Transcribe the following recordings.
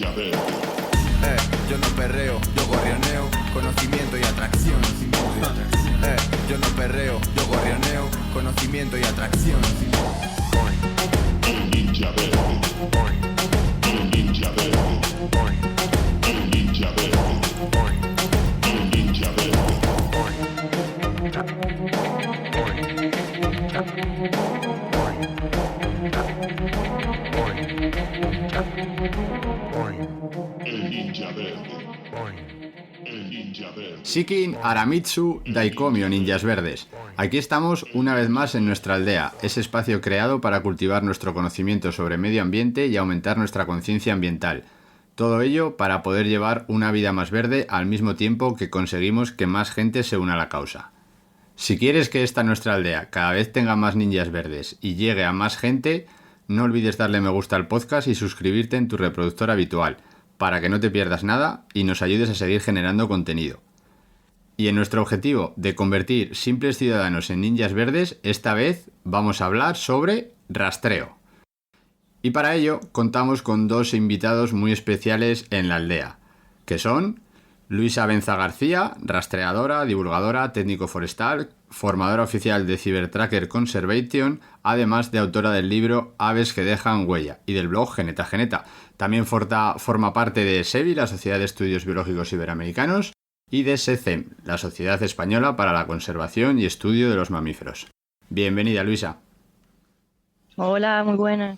Yo no perreo, yo gorrioneo, conocimiento y atracción. Yo no perreo, yo gorrioneo, conocimiento y atracción. El ninja verde. El ninja verde. El ninja verde. El ninja verde. El ninja verde. El ninja verde. Shikin, Aramitsu, Daikomi o Ninjas Verdes. Aquí estamos una vez más en nuestra aldea, ese espacio creado para cultivar nuestro conocimiento sobre medio ambiente y aumentar nuestra conciencia ambiental. Todo ello para poder llevar una vida más verde al mismo tiempo que conseguimos que más gente se una a la causa. Si quieres que esta nuestra aldea cada vez tenga más ninjas verdes y llegue a más gente, no olvides darle me gusta al podcast y suscribirte en tu reproductor habitual, para que no te pierdas nada y nos ayudes a seguir generando contenido. Y en nuestro objetivo de convertir simples ciudadanos en ninjas verdes, esta vez vamos a hablar sobre rastreo. Y para ello contamos con dos invitados muy especiales en la aldea, que son Luisa Benza García, rastreadora, divulgadora, técnico forestal, formadora oficial de Cybertracker Conservation, además de autora del libro Aves que dejan huella y del blog Geneta Geneta. También forma parte de SEBI, la Sociedad de Estudios Biológicos Iberoamericanos, y de SECEM, la Sociedad Española para la Conservación y Estudio de los Mamíferos. Bienvenida, Luisa. Hola, muy buenas.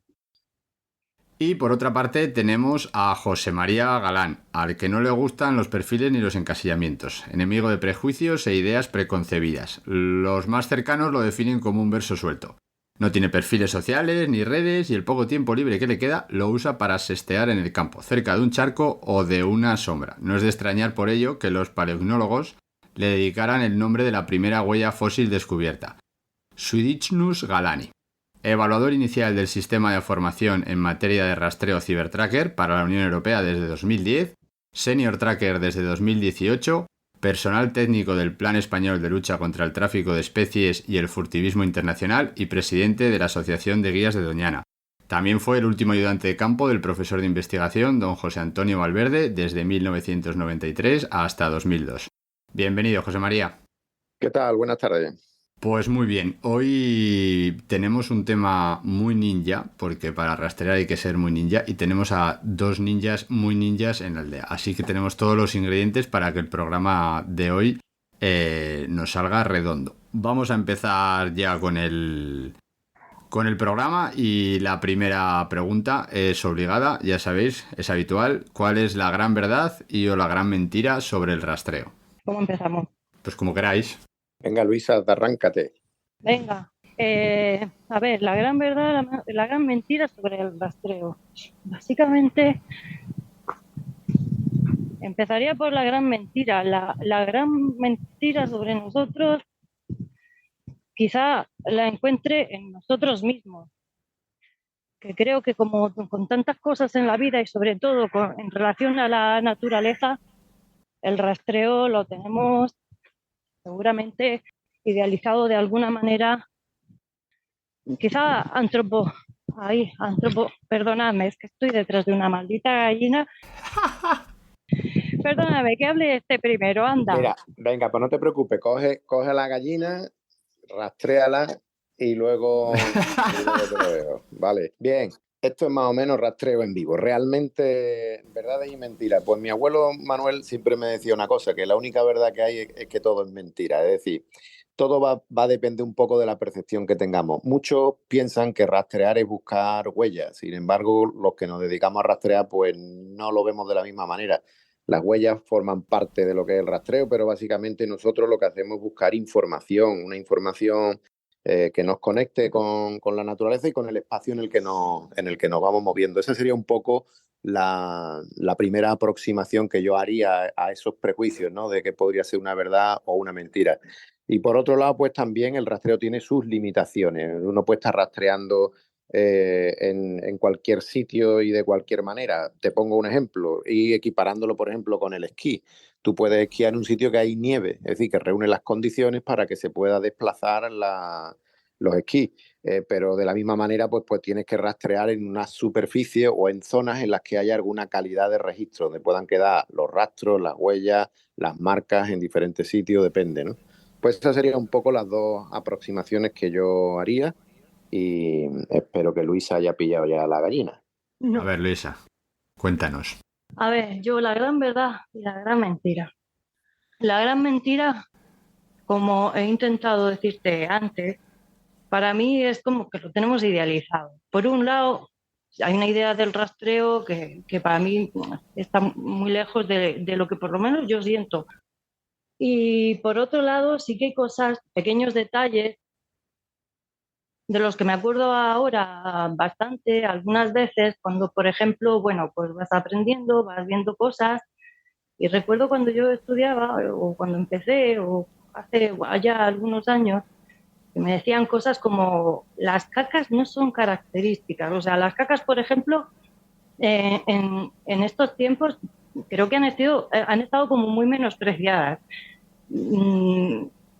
Y por otra parte tenemos a José María Galán, al que no le gustan los perfiles ni los encasillamientos, enemigo de prejuicios e ideas preconcebidas. Los más cercanos lo definen como un verso suelto. No tiene perfiles sociales ni redes y el poco tiempo libre que le queda lo usa para sestear en el campo, cerca de un charco o de una sombra. No es de extrañar por ello que los paleognólogos le dedicaran el nombre de la primera huella fósil descubierta, Suidichnus galani. Evaluador inicial del sistema de formación en materia de rastreo Cybertracker para la Unión Europea desde 2010, Senior Tracker desde 2018, personal técnico del Plan Español de Lucha contra el Tráfico de Especies y el Furtivismo Internacional y presidente de la Asociación de Guías de Doñana. También fue el último ayudante de campo del profesor de investigación don José Antonio Valverde desde 1993 hasta 2002. Bienvenido, José María. ¿Qué tal? Buenas tardes. Pues muy bien, hoy tenemos un tema muy ninja, porque para rastrear hay que ser muy ninja, y tenemos a dos ninjas muy ninjas en la aldea. Así que tenemos todos los ingredientes para que el programa de hoy nos salga redondo. Vamos a empezar ya con el programa y la primera pregunta es obligada, ya sabéis, es habitual. ¿Cuál es la gran verdad o la gran mentira sobre el rastreo? ¿Cómo empezamos? Pues como queráis. Venga, Luisa, arráncate. Venga, a ver, la gran verdad, la gran mentira sobre el rastreo. Básicamente, empezaría por la gran mentira. La gran mentira sobre nosotros quizá la encuentre en nosotros mismos. Que creo que como con tantas cosas en la vida y sobre todo en relación a la naturaleza, el rastreo lo tenemos seguramente idealizado de alguna manera, quizá perdonadme, es que estoy detrás de una maldita gallina. Perdóname, que hable este primero, anda. Mira, venga, pues no te preocupes, coge la gallina, rastréala y luego te lo veo. Vale, bien. Esto es más o menos rastreo en vivo. Realmente, verdades y mentiras. Pues mi abuelo Manuel siempre me decía una cosa, que la única verdad que hay es que todo es mentira. Es decir, todo va a depender un poco de la percepción que tengamos. Muchos piensan que rastrear es buscar huellas. Sin embargo, los que nos dedicamos a rastrear, pues no lo vemos de la misma manera. Las huellas forman parte de lo que es el rastreo, pero básicamente nosotros lo que hacemos es buscar información, una información que nos conecte con la naturaleza y con el espacio en el que nos vamos moviendo. Esa sería un poco la primera aproximación que yo haría a esos prejuicios, ¿no? De que podría ser una verdad o una mentira. Y por otro lado, pues también el rastreo tiene sus limitaciones. Uno puede estar rastreando en cualquier sitio y de cualquier manera. Te pongo un ejemplo y equiparándolo, por ejemplo, con el esquí. Tú puedes esquiar en un sitio que hay nieve, es decir, que reúne las condiciones para que se pueda desplazar los esquís. Pero de la misma manera, pues tienes que rastrear en una superficie o en zonas en las que haya alguna calidad de registro, donde puedan quedar los rastros, las huellas, las marcas en diferentes sitios, depende, ¿no? Pues esas serían un poco las dos aproximaciones que yo haría y espero que Luisa haya pillado ya la gallina. No. A ver, Luisa, cuéntanos. A ver, yo la gran verdad y la gran mentira. La gran mentira, como he intentado decirte antes, para mí es como que lo tenemos idealizado. Por un lado, hay una idea del rastreo que para mí está muy lejos de lo que por lo menos yo siento. Y por otro lado, sí que hay cosas, pequeños detalles, de los que me acuerdo ahora bastante, algunas veces, cuando, por ejemplo, bueno, pues vas aprendiendo, vas viendo cosas. Y recuerdo cuando yo estudiaba, o cuando empecé, o hace ya algunos años, que me decían cosas como las cacas no son características. O sea, las cacas, por ejemplo, en estos tiempos creo que han estado como muy menospreciadas.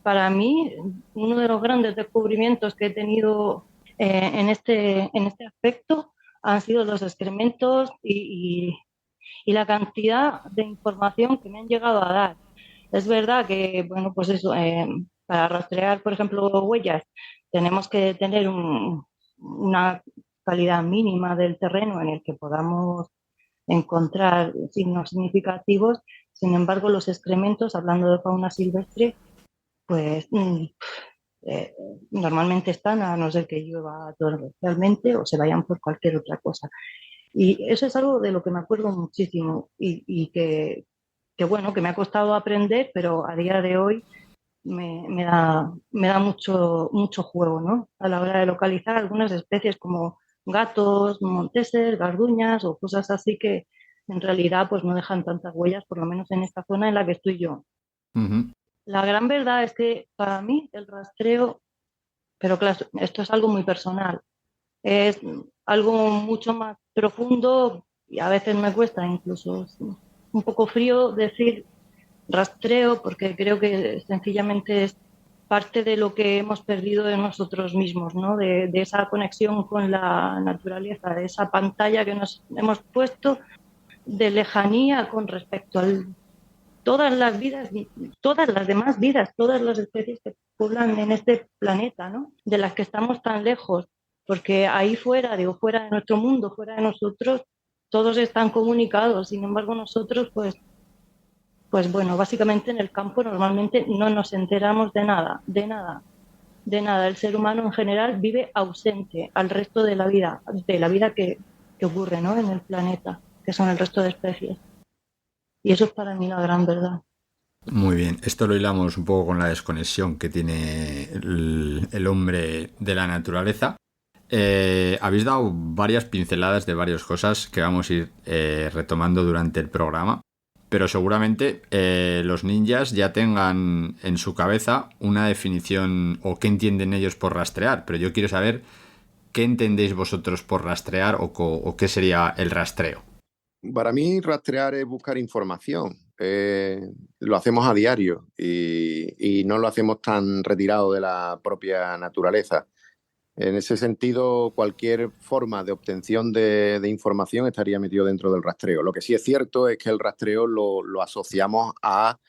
Para mí, uno de los grandes descubrimientos que he tenido en este aspecto han sido los excrementos y la cantidad de información que me han llegado a dar. Es verdad que, bueno, pues eso, para rastrear, por ejemplo, huellas, tenemos que tener una calidad mínima del terreno en el que podamos encontrar signos significativos. Sin embargo, los excrementos, hablando de fauna silvestre, pues eh, normalmente están, a no ser que llueva torrencialmente o se vayan por cualquier otra cosa. Y eso es algo de lo que me acuerdo muchísimo y que bueno, que me ha costado aprender, pero a día de hoy me da mucho juego, ¿no? A la hora de localizar algunas especies como gatos, monteses, garduñas o cosas así que en realidad pues no dejan tantas huellas, por lo menos en esta zona en la que estoy yo. Ujú. La gran verdad es que para mí el rastreo, pero claro, esto es algo muy personal, es algo mucho más profundo y a veces me cuesta incluso un poco frío decir rastreo porque creo que sencillamente es parte de lo que hemos perdido de nosotros mismos, ¿no? De esa conexión con la naturaleza, de esa pantalla que nos hemos puesto de lejanía con respecto a todas las vidas, todas las demás vidas, todas las especies que poblan en este planeta, ¿no? De las que estamos tan lejos, porque ahí fuera, digo, fuera de nuestro mundo, fuera de nosotros, todos están comunicados. Sin embargo, nosotros, pues bueno, básicamente en el campo normalmente no nos enteramos de nada, de nada, de nada. El ser humano en general vive ausente al resto de la vida que ocurre, ¿no? En el planeta, que son el resto de especies. Y eso es para mí la gran verdad. Muy bien, esto lo hilamos un poco con la desconexión que tiene el hombre de la naturaleza. Habéis dado varias pinceladas de varias cosas que vamos a ir retomando durante el programa, pero seguramente los ninjas ya tengan en su cabeza una definición o qué entienden ellos por rastrear, pero yo quiero saber qué entendéis vosotros por rastrear o qué sería el rastreo. Para mí rastrear es buscar información. Lo hacemos a diario y no lo hacemos tan retirado de la propia naturaleza. En ese sentido, cualquier forma de obtención de información estaría metido dentro del rastreo. Lo que sí es cierto es que el rastreo lo asociamos a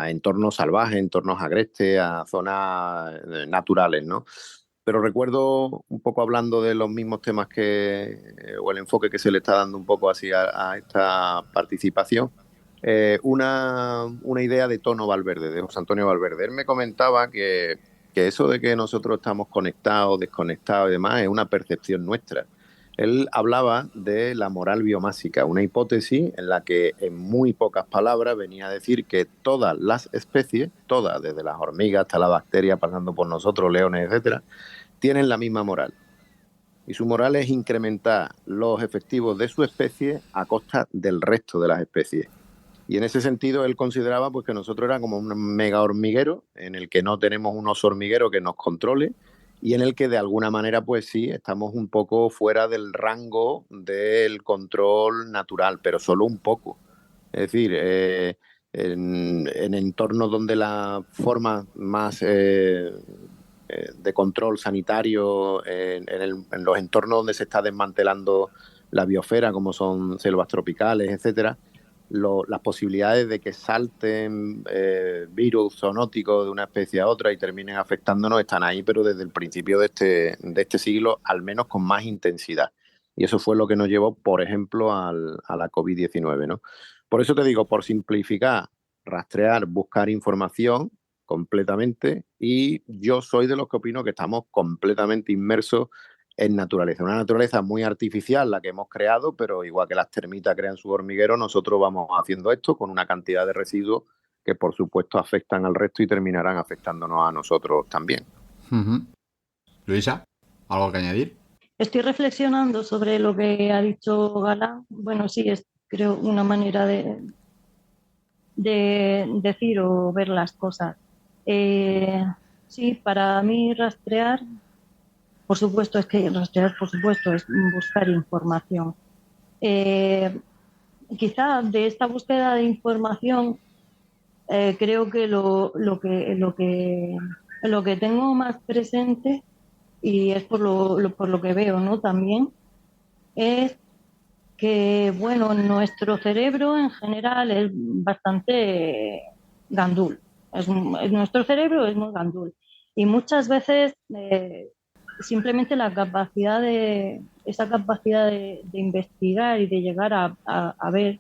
entornos salvajes, entornos agrestes, a zonas naturales, ¿no? Pero recuerdo, un poco hablando de los mismos temas o el enfoque que se le está dando un poco así a esta participación, una idea de Tono Valverde, de José Antonio Valverde. Él me comentaba que eso de que nosotros estamos conectados, desconectados y demás es una percepción nuestra. Él hablaba de la moral biomásica, una hipótesis en la que en muy pocas palabras venía a decir que todas las especies, todas, desde las hormigas hasta las bacterias, pasando por nosotros, leones, etcétera, tienen la misma moral. Y su moral es incrementar los efectivos de su especie a costa del resto de las especies. Y en ese sentido él consideraba pues, que nosotros éramos como un mega hormiguero en el que no tenemos un oso hormiguero que nos controle y en el que de alguna manera pues sí, estamos un poco fuera del rango del control natural, pero solo un poco. Es decir, en entornos donde la forma más de control sanitario en los entornos donde se está desmantelando la biosfera, como son selvas tropicales, etcétera, las posibilidades de que salten virus zoonóticos de una especie a otra y terminen afectándonos están ahí, pero desde el principio de este siglo, al menos con más intensidad. Y eso fue lo que nos llevó, por ejemplo, a la COVID-19, ¿no? Por eso te digo, por simplificar, rastrear, buscar información completamente, y yo soy de los que opino que estamos completamente inmersos en naturaleza. Una naturaleza muy artificial la que hemos creado, pero igual que las termitas crean su hormiguero, nosotros vamos haciendo esto con una cantidad de residuos que por supuesto afectan al resto y terminarán afectándonos a nosotros también. Luisa, ¿algo que añadir? Estoy reflexionando sobre lo que ha dicho Galán. Bueno, sí, es creo una manera de decir o ver las cosas. Sí, para mí rastrear, por supuesto, es buscar información. Quizá de esta búsqueda de información creo que lo que tengo más presente, y es por lo que veo, ¿no? También es que, bueno, nuestro cerebro en general es bastante gandul. Nuestro cerebro es muy gandul. Y muchas veces simplemente esa capacidad de investigar y de llegar a ver,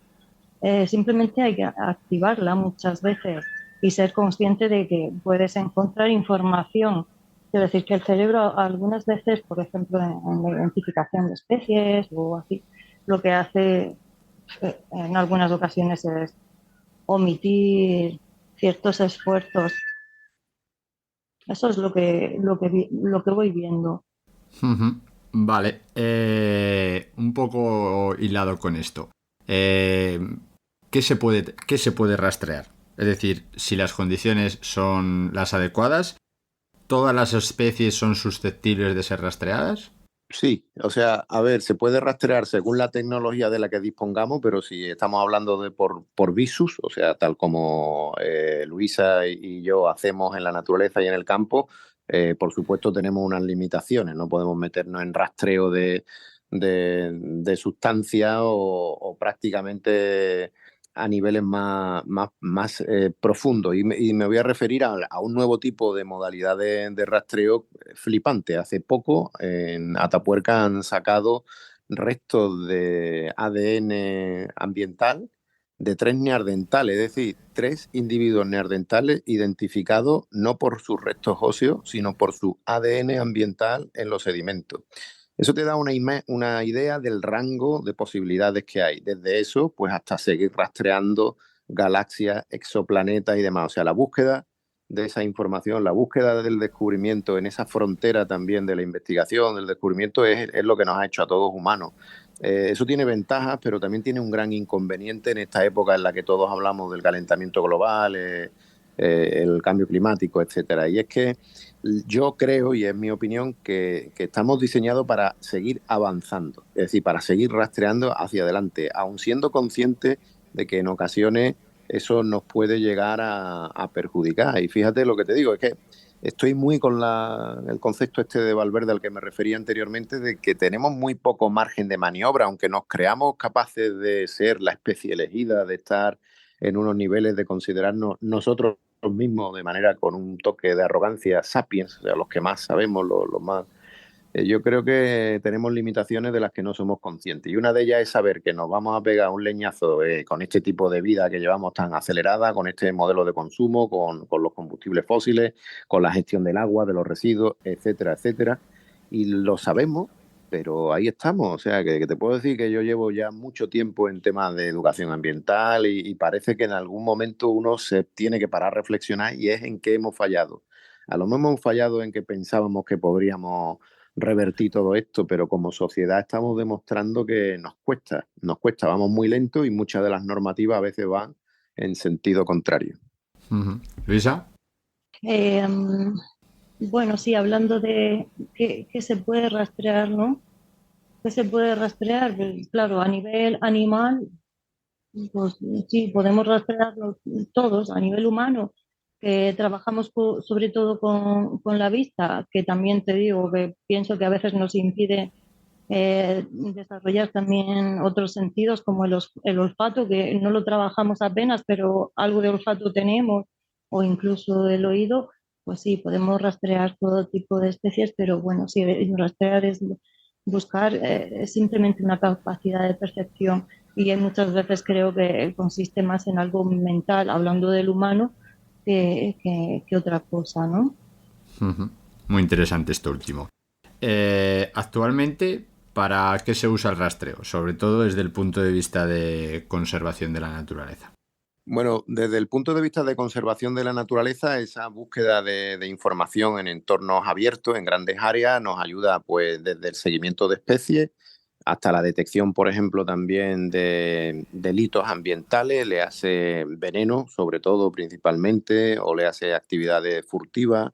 simplemente hay que activarla muchas veces y ser consciente de que puedes encontrar información. Quiero decir que el cerebro algunas veces, por ejemplo, en la identificación de especies o así, lo que hace en algunas ocasiones es omitir ciertos esfuerzos. Eso es lo que voy viendo. Vale, un poco hilado con esto. ¿Qué se puede rastrear? Es decir, si las condiciones son las adecuadas, ¿todas las especies son susceptibles de ser rastreadas? Sí, o sea, a ver, se puede rastrear según la tecnología de la que dispongamos, pero si estamos hablando de por visus, o sea, tal como Luisa y yo hacemos en la naturaleza y en el campo, por supuesto tenemos unas limitaciones, no podemos meternos en rastreo de sustancias o prácticamente a niveles más profundos. Y me voy a referir a un nuevo tipo de modalidad de rastreo flipante. Hace poco en Atapuerca han sacado restos de ADN ambiental de 3 neandertales, es decir, 3 individuos neandertales identificados no por sus restos óseos, sino por su ADN ambiental en los sedimentos. Eso te da una idea del rango de posibilidades que hay. Desde eso, pues hasta seguir rastreando galaxias, exoplanetas y demás. O sea, la búsqueda de esa información, la búsqueda del descubrimiento en esa frontera también de la investigación, del descubrimiento, es lo que nos ha hecho a todos humanos. Eso tiene ventajas, pero también tiene un gran inconveniente en esta época en la que todos hablamos del calentamiento global, el cambio climático, etcétera. Y es que yo creo, y es mi opinión, que estamos diseñados para seguir avanzando, es decir, para seguir rastreando hacia adelante, aun siendo conscientes de que en ocasiones eso nos puede llegar a perjudicar. Y fíjate lo que te digo, es que estoy muy con el concepto este de Valverde al que me refería anteriormente, de que tenemos muy poco margen de maniobra, aunque nos creamos capaces de ser la especie elegida, de estar en unos niveles de considerarnos nosotros mismos de manera con un toque de arrogancia sapiens, o sea, los que más sabemos, los más... yo creo que tenemos limitaciones de las que no somos conscientes, y una de ellas es saber que nos vamos a pegar un leñazo con este tipo de vida que llevamos tan acelerada, con este modelo de consumo, con los combustibles fósiles, con la gestión del agua, de los residuos, etcétera, etcétera, y lo sabemos, pero ahí estamos. O sea, que te puedo decir que yo llevo ya mucho tiempo en temas de educación ambiental y parece que en algún momento uno se tiene que parar a reflexionar, y es en qué hemos fallado. A lo mejor hemos fallado en que pensábamos que podríamos revertir todo esto, pero como sociedad estamos demostrando que nos cuesta, vamos muy lento y muchas de las normativas a veces van en sentido contrario. Luisa. Bueno, sí, hablando de qué se puede rastrear, ¿no? ¿Qué se puede rastrear? Pues, claro, a nivel animal, pues sí, podemos rastrearlo todos. A nivel humano, que trabajamos sobre todo con la vista, que también te digo que pienso que a veces nos impide desarrollar también otros sentidos como el olfato, que no lo trabajamos apenas, pero algo de olfato tenemos, o incluso el oído, pues sí, podemos rastrear todo tipo de especies, pero bueno, sí, rastrear es buscar, es simplemente una capacidad de percepción y muchas veces creo que consiste más en algo mental, hablando del humano, que otra cosa, ¿no? Ujú. Muy interesante esto último. Actualmente, ¿para qué se usa el rastreo? Sobre todo desde el punto de vista de conservación de la naturaleza. Bueno, desde el punto de vista de conservación de la naturaleza, esa búsqueda de información en entornos abiertos, en grandes áreas, nos ayuda pues desde el seguimiento de especies hasta la detección, por ejemplo, también de delitos ambientales, le hace veneno, sobre todo, principalmente, o le hace actividades furtivas.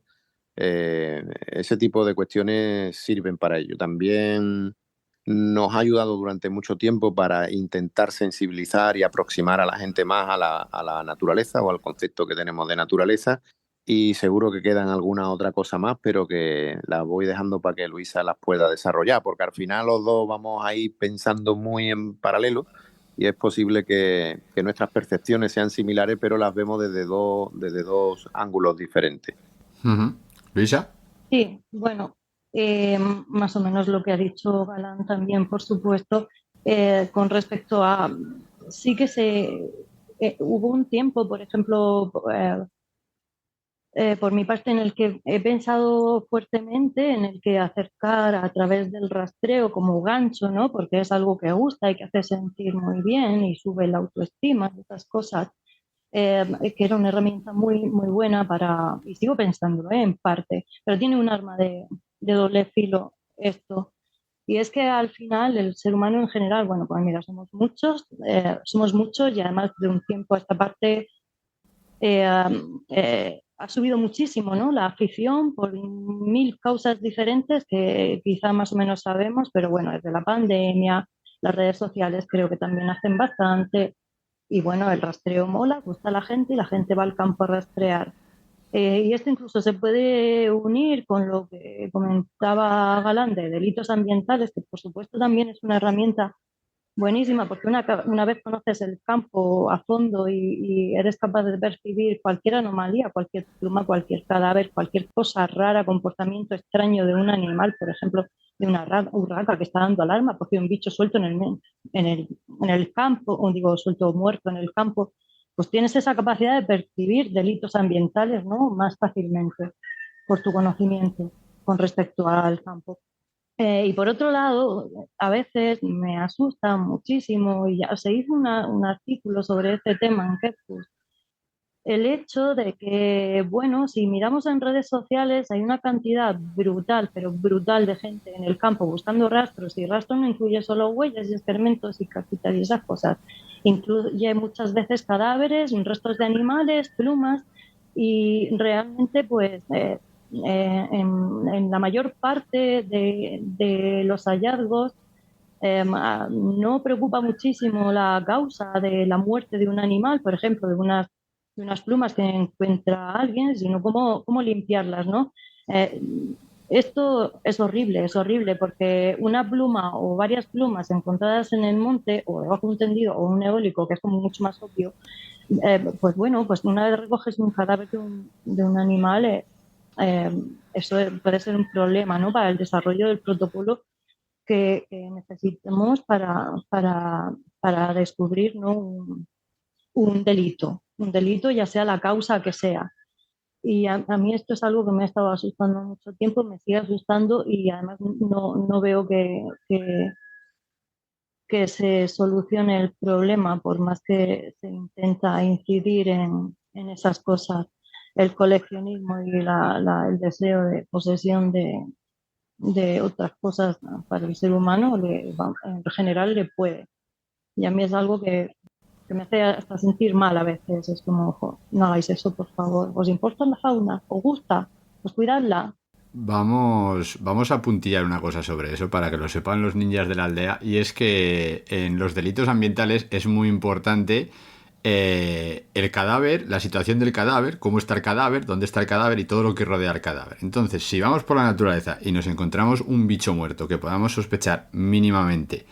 Ese tipo de cuestiones sirven para ello. También nos ha ayudado durante mucho tiempo para intentar sensibilizar y aproximar a la gente más a la naturaleza o al concepto que tenemos de naturaleza. Y seguro que quedan alguna otra cosa más, pero que las voy dejando para que Luisa las pueda desarrollar, porque al final los dos vamos a ir pensando muy en paralelo y es posible que nuestras percepciones sean similares, pero las vemos desde dos ángulos diferentes. Ujú. Luisa. Sí, bueno, más o menos lo que ha dicho Galán también, por supuesto, con respecto a, sí que hubo un tiempo, por ejemplo, por mi parte, en el que he pensado fuertemente en el que acercar a través del rastreo como gancho, ¿no? Porque es algo que gusta y que hace sentir muy bien y sube la autoestima y esas cosas, que era una herramienta muy buena para, y sigo pensándolo, en parte, pero tiene un arma de doble filo esto. Y es que al final el ser humano en general, bueno, pues mira, somos muchos y además de un tiempo a esta parte ha subido muchísimo, ¿no? La afición por mil causas diferentes que quizá más o menos sabemos, pero bueno, desde la pandemia, las redes sociales creo que también hacen bastante. Y bueno, el rastreo mola, gusta a la gente y la gente va al campo a rastrear. Y esto incluso se puede unir con lo que comentaba Galán de delitos ambientales, que por supuesto también es una herramienta buenísima, porque una vez conoces el campo a fondo y eres capaz de percibir cualquier anomalía, cualquier pluma, cualquier cadáver, cualquier cosa rara, comportamiento extraño de un animal, por ejemplo, de una urraca que está dando alarma porque hay un bicho suelto en el, en el campo, o digo, suelto o muerto en el campo, pues tienes esa capacidad de percibir delitos ambientales, ¿no? Más fácilmente por tu conocimiento con respecto al campo. Y por otro lado, a veces me asusta muchísimo, y ya se hizo un artículo sobre este tema en Kepkus, el hecho de que, bueno, si miramos en redes sociales hay una cantidad brutal, pero brutal de gente en el campo buscando rastros, y rastros no incluye solo huellas y excrementos y caquitas y esas cosas, incluye muchas veces cadáveres, restos de animales, plumas, y realmente pues en la mayor parte de los hallazgos no preocupa muchísimo la causa de la muerte de un animal, por ejemplo, de unas plumas que encuentra alguien, sino cómo limpiarlas, ¿no? Eh, Esto es horrible, porque una pluma o varias plumas encontradas en el monte o debajo de un tendido o un eólico, que es como mucho más obvio, pues bueno, pues una vez recoges un cadáver de un animal, eh, eso puede ser un problema, ¿no? Para el desarrollo del protocolo que necesitemos para descubrir, ¿no? Un delito, ya sea la causa que sea. Y a mí esto es algo que me ha estado asustando mucho tiempo, me sigue asustando y además no veo que se solucione el problema por más que se intenta incidir en esas cosas. El coleccionismo y el deseo de posesión de otras cosas para el ser humano, en general le puede. Y a mí es algo que me hace hasta sentir mal a veces. Es como, "Jo, no hagáis eso, por favor. ¿Os importa la fauna? ¿Os gusta? Pues cuidadla". Vamos a puntillar una cosa sobre eso para que lo sepan los ninjas de la aldea, y es que en los delitos ambientales es muy importante el cadáver, la situación del cadáver, cómo está el cadáver, dónde está el cadáver y todo lo que rodea al cadáver. Entonces, si vamos por la naturaleza y nos encontramos un bicho muerto que podamos sospechar mínimamente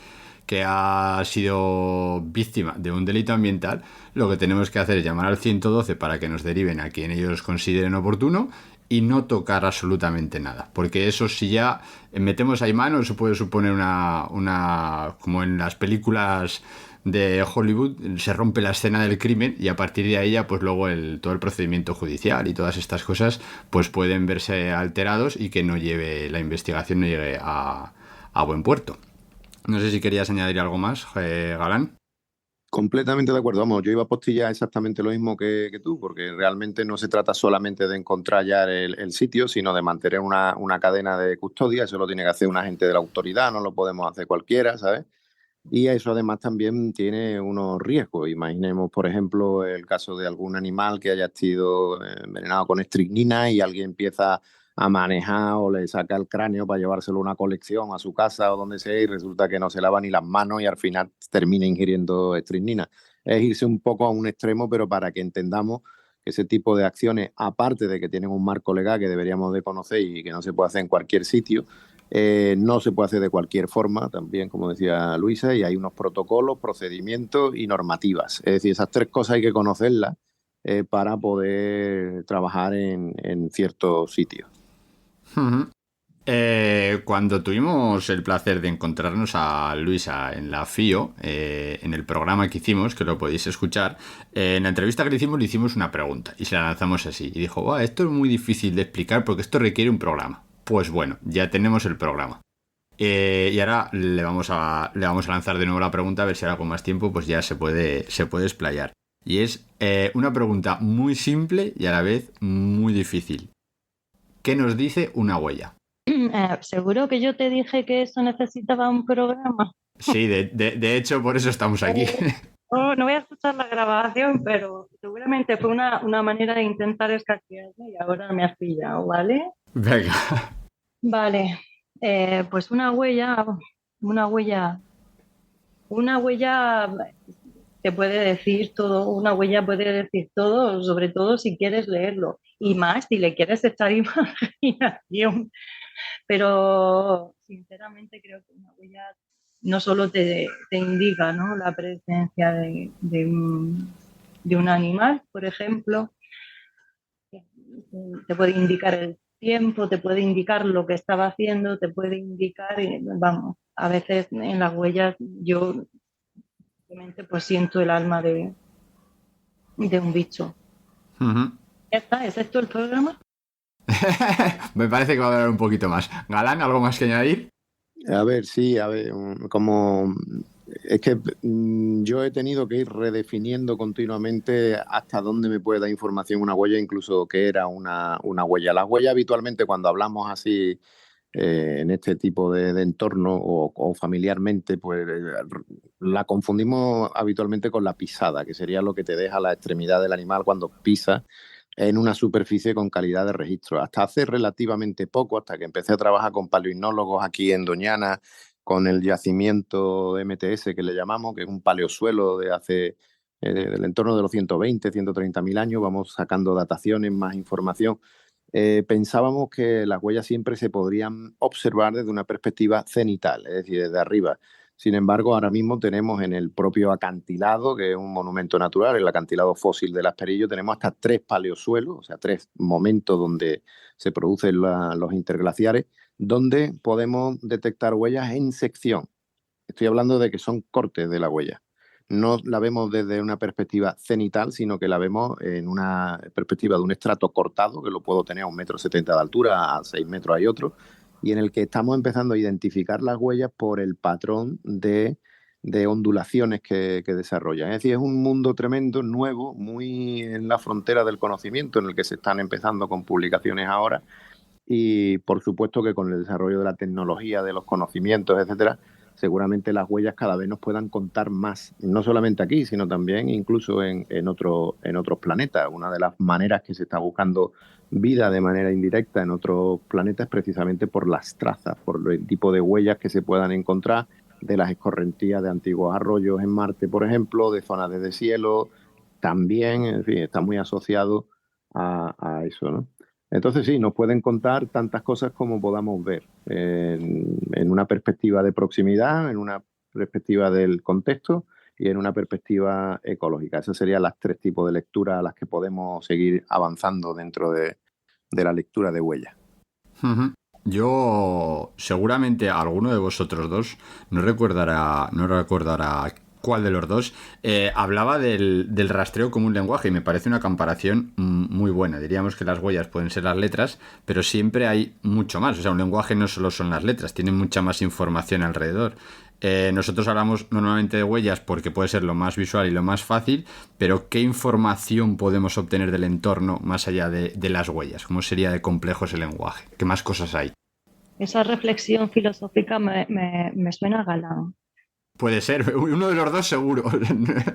que ha sido víctima de un delito ambiental, lo que tenemos que hacer es llamar al 112 para que nos deriven a quien ellos consideren oportuno y no tocar absolutamente nada, porque eso, si ya metemos ahí mano, eso puede suponer como en las películas de Hollywood, se rompe la escena del crimen y a partir de ahí ya pues luego todo el procedimiento judicial y todas estas cosas pues pueden verse alterados y que la investigación no llegue a buen puerto. No sé si querías añadir algo más, Galán. Completamente de acuerdo. Vamos, yo iba a postillar exactamente lo mismo que tú, porque realmente no se trata solamente de encontrar ya el sitio, sino de mantener una cadena de custodia. Eso lo tiene que hacer un agente de la autoridad, no lo podemos hacer cualquiera, ¿sabes? Y eso además también tiene unos riesgos. Imaginemos, por ejemplo, el caso de algún animal que haya sido envenenado con estricnina y alguien empieza a manejar o le saca el cráneo para llevárselo a una colección, a su casa o donde sea, y resulta que no se lava ni las manos y al final termina ingiriendo estricnina. Es irse un poco a un extremo, pero para que entendamos que ese tipo de acciones, aparte de que tienen un marco legal que deberíamos de conocer y que no se puede hacer en cualquier sitio, no se puede hacer de cualquier forma, también, como decía Luisa, y hay unos protocolos, procedimientos y normativas. Es decir, esas tres cosas hay que conocerlas para poder trabajar en ciertos sitios. Uh-huh. Cuando tuvimos el placer de encontrarnos a Luisa en la FIO, en el programa que hicimos, que lo podéis escuchar, en la entrevista que le hicimos una pregunta y se la lanzamos así. Y dijo, esto es muy difícil de explicar porque esto requiere un programa. Pues bueno, ya tenemos el programa. Y ahora le vamos a lanzar de nuevo la pregunta, a ver si ahora con más tiempo pues ya se puede explayar. Y es una pregunta muy simple y a la vez muy difícil. ¿Qué nos dice una huella? Seguro que yo te dije que eso necesitaba un programa. Sí, de hecho, por eso estamos aquí. No voy a escuchar la grabación, pero seguramente fue una manera de intentar escaquearme y ahora me has pillado, ¿vale? Venga. Vale, pues una huella te puede decir todo, una huella puede decir todo, sobre todo si quieres leerlo, y más si le quieres echar imaginación. Pero sinceramente creo que una huella no solo te indica, ¿no?, la presencia de un animal, por ejemplo, te puede indicar el tiempo, te puede indicar lo que estaba haciendo, te puede indicar, vamos, a veces en las huellas yo simplemente pues siento el alma de un bicho. Uh-huh. Ya está, ¿es esto el programa? Me parece que va a durar un poquito más. Galán, ¿algo más que añadir? A ver, sí, como es que yo he tenido que ir redefiniendo continuamente hasta dónde me puede dar información una huella, incluso qué era una huella. Las huellas habitualmente cuando hablamos así en este tipo de entorno o familiarmente, pues la confundimos habitualmente con la pisada, que sería lo que te deja la extremidad del animal cuando pisa en una superficie con calidad de registro. Hasta hace relativamente poco, hasta que empecé a trabajar con paleognólogos aquí en Doñana, con el yacimiento de MTS que le llamamos, que es un paleosuelo de hace del entorno de los 120, 130 mil años, vamos sacando dataciones, más información. Pensábamos que las huellas siempre se podrían observar desde una perspectiva cenital, es decir, desde arriba. Sin embargo, ahora mismo tenemos en el propio acantilado, que es un monumento natural, el acantilado fósil del Asperillo, tenemos hasta 3 paleosuelos, o sea, 3 momentos donde se producen los interglaciares, donde podemos detectar huellas en sección. Estoy hablando de que son cortes de la huella. No la vemos desde una perspectiva cenital, sino que la vemos en una perspectiva de un estrato cortado, que lo puedo tener a 1,70 m de altura, a 6 metros hay otro, y en el que estamos empezando a identificar las huellas por el patrón de ondulaciones que desarrollan. Es decir, es un mundo tremendo, nuevo, muy en la frontera del conocimiento, en el que se están empezando con publicaciones ahora, y por supuesto que con el desarrollo de la tecnología, de los conocimientos, etcétera, seguramente las huellas cada vez nos puedan contar más, no solamente aquí, sino también incluso en otros planetas. Una de las maneras que se está buscando vida de manera indirecta en otros planetas es precisamente por las trazas, por el tipo de huellas que se puedan encontrar de las escorrentías de antiguos arroyos en Marte, por ejemplo, de zonas de deshielo, también, en fin, está muy asociado a eso, ¿no? Entonces sí, nos pueden contar tantas cosas como podamos ver, en una perspectiva de proximidad, en una perspectiva del contexto y en una perspectiva ecológica. Esos serían los 3 tipos de lectura a las que podemos seguir avanzando dentro de la lectura de huellas. Ujú. Yo, seguramente alguno de vosotros dos, no recordará cuál de los dos, hablaba del rastreo como un lenguaje y me parece una comparación muy buena. Diríamos que las huellas pueden ser las letras, pero siempre hay mucho más. O sea, un lenguaje no solo son las letras, tiene mucha más información alrededor. Nosotros hablamos normalmente de huellas porque puede ser lo más visual y lo más fácil, pero ¿qué información podemos obtener del entorno más allá de las huellas? ¿Cómo sería de complejo ese lenguaje? ¿Qué más cosas hay? Esa reflexión filosófica me suena a Galán. Puede ser, uno de los dos seguro.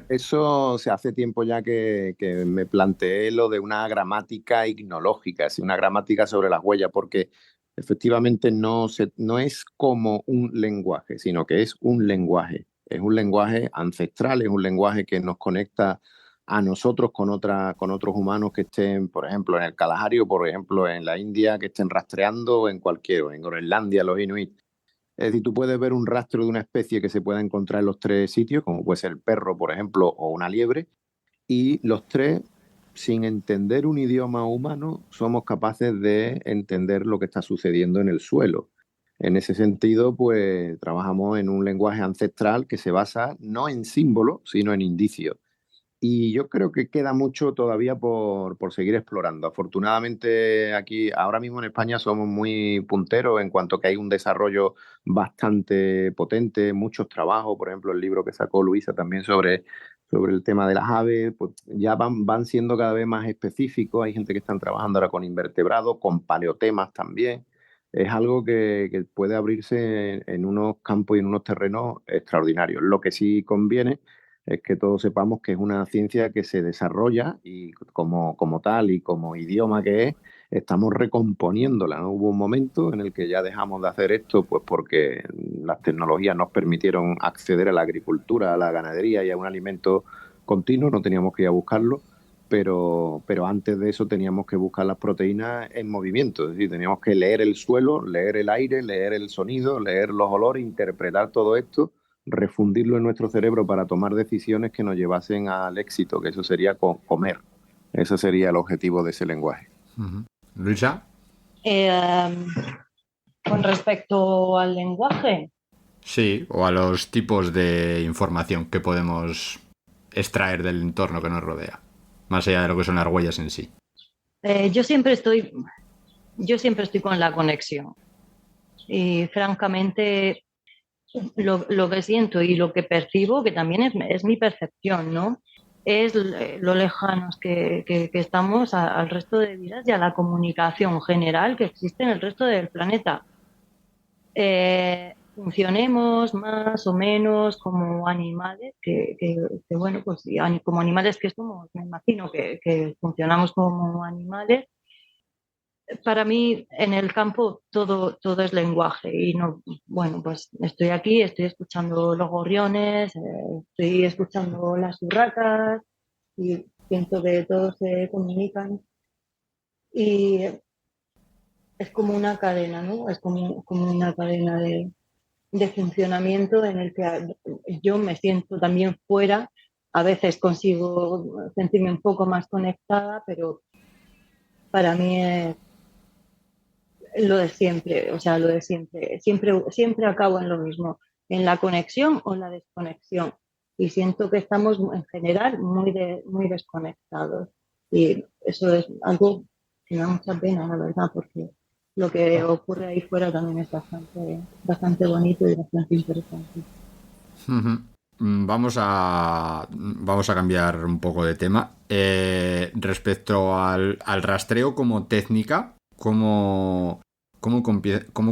Eso se hace tiempo ya que me planteé lo de una gramática ignológica, es una gramática sobre las huellas, porque efectivamente no es como un lenguaje, sino que es un lenguaje. Es un lenguaje ancestral, es un lenguaje que nos conecta a nosotros con otros humanos que estén, por ejemplo, en el Kalahari o, por ejemplo, en la India, que estén rastreando, o en Groenlandia, los Inuit. Es decir, tú puedes ver un rastro de una especie que se pueda encontrar en los 3 sitios, como puede ser el perro, por ejemplo, o una liebre, y los 3, sin entender un idioma humano, somos capaces de entender lo que está sucediendo en el suelo. En ese sentido, pues trabajamos en un lenguaje ancestral que se basa no en símbolos, sino en indicios. Y yo creo que queda mucho todavía por seguir explorando. Afortunadamente aquí, ahora mismo en España, somos muy punteros en cuanto que hay un desarrollo bastante potente, muchos trabajos, por ejemplo, el libro que sacó Luisa también sobre el tema de las aves, pues ya van siendo cada vez más específicos. Hay gente que están trabajando ahora con invertebrados, con paleotemas también. Es algo que puede abrirse en unos campos y en unos terrenos extraordinarios. Lo que sí conviene es que todos sepamos que es una ciencia que se desarrolla y como tal y como idioma que es, estamos recomponiéndola, ¿no? Hubo un momento en el que ya dejamos de hacer esto, pues porque las tecnologías nos permitieron acceder a la agricultura, a la ganadería y a un alimento continuo, no teníamos que ir a buscarlo, pero antes de eso teníamos que buscar las proteínas en movimiento, es decir, teníamos que leer el suelo, leer el aire, leer el sonido, leer los olores, interpretar todo esto, refundirlo en nuestro cerebro para tomar decisiones que nos llevasen al éxito, que eso sería comer. Ese sería el objetivo de ese lenguaje. Luisa, Eh, con respecto al lenguaje, sí, o a los tipos de información que podemos extraer del entorno que nos rodea, más allá de lo que son las huellas en sí. yo siempre estoy con la conexión. Y francamente, lo que siento y lo que percibo, que también es mi percepción, ¿no? Es lo lejanos que estamos al resto de vidas y a la comunicación general que existe en el resto del planeta. Funcionemos más o menos como animales, bueno, pues como animales que somos, me imagino que funcionamos como animales. Para mí en el campo todo es lenguaje y no, bueno, pues estoy aquí, estoy escuchando los gorriones, estoy escuchando las urracas y siento que todos se comunican y es como una cadena, ¿no? Es como una cadena de funcionamiento en el que yo me siento también fuera. A veces consigo sentirme un poco más conectada, pero para mí es lo de siempre, o sea, lo de siempre. Siempre acabo en lo mismo, en la conexión o la desconexión. Y siento que estamos en general muy desconectados. Y eso es algo que me da mucha pena, la verdad, porque lo que ocurre ahí fuera también es bastante bonito y bastante interesante. Vamos a cambiar un poco de tema. Respecto al rastreo como técnica, ¿cómo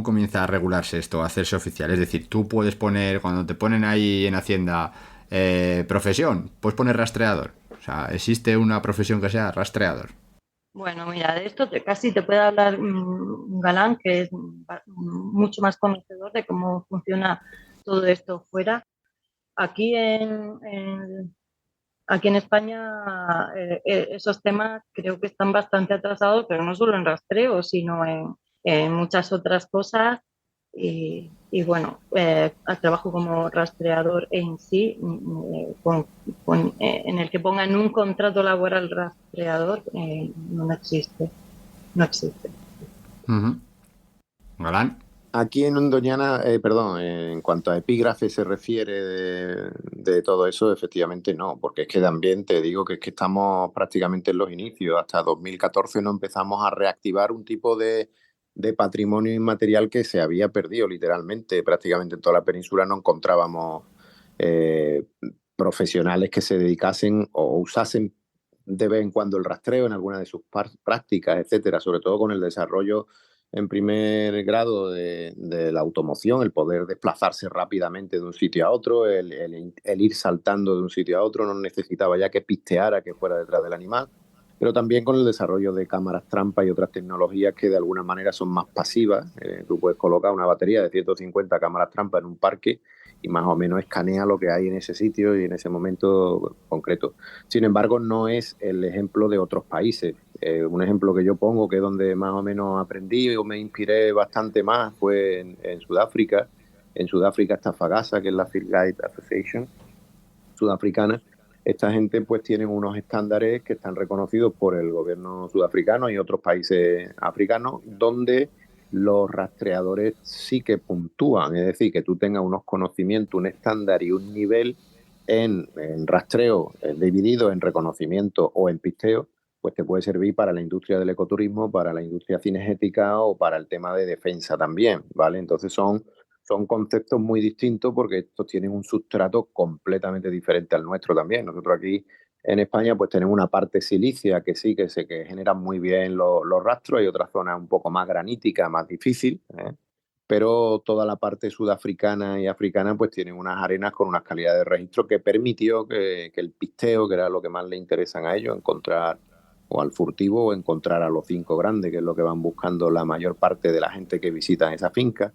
comienza a regularse esto, a hacerse oficial? Es decir, tú puedes poner, cuando te ponen ahí en Hacienda profesión, puedes poner rastreador. O sea, ¿existe una profesión que sea rastreador? Bueno, mira, de esto casi te puede hablar Galán, que es mucho más conocedor de cómo funciona todo esto fuera. Aquí aquí en España esos temas creo que están bastante atrasados, pero no solo en rastreo, sino en muchas otras cosas. Y bueno, trabajo como rastreador en sí, en el que pongan un contrato laboral rastreador, no existe, no existe. Ujú. Galán. Aquí en Doñana, perdón, en cuanto a epígrafe se refiere de todo eso, efectivamente no, porque es que también te digo que es que estamos prácticamente en los inicios. Hasta 2014 no empezamos a reactivar un tipo de patrimonio inmaterial que se había perdido literalmente. Prácticamente en toda la península no encontrábamos eh, profesionales que se dedicasen o usasen de vez en cuando el rastreo en alguna de sus prácticas, etcétera, sobre todo con el desarrollo en primer grado de la automoción, el poder desplazarse rápidamente de un sitio a otro, el ir saltando de un sitio a otro, no necesitaba ya que pisteara que fuera detrás del animal, pero también con el desarrollo de cámaras trampa y otras tecnologías que de alguna manera son más pasivas. Tú puedes colocar una batería de 150 cámaras trampa en un parque y más o menos escanea lo que hay en ese sitio y en ese momento concreto. Sin embargo, no es el ejemplo de otros países. Un ejemplo que yo pongo, que es donde más o menos aprendí o me inspiré bastante más, fue en Sudáfrica. En Sudáfrica está FAGASA, que es la Field Guide Association sudafricana. Esta gente pues tienen unos estándares que están reconocidos por el gobierno sudafricano y otros países africanos, donde los rastreadores sí que puntúan, es decir, que tú tengas unos conocimientos, un estándar y un nivel en rastreo dividido en reconocimiento o en pisteo, pues te puede servir para la industria del ecoturismo, para la industria cinegética o para el tema de defensa también, ¿vale? Entonces son conceptos muy distintos porque estos tienen un sustrato completamente diferente al nuestro también. Nosotros aquí en España pues tenemos una parte silicia que sí que generan muy bien los rastros, hay otras zonas un poco más granítica, más difícil, pero toda la parte sudafricana y africana pues tienen unas arenas con unas calidades de registro que permitió que el pisteo, que era lo que más le interesan a ellos, encontrar o al furtivo o encontrar a los 5 grandes, que es lo que van buscando la mayor parte de la gente que visita esa finca,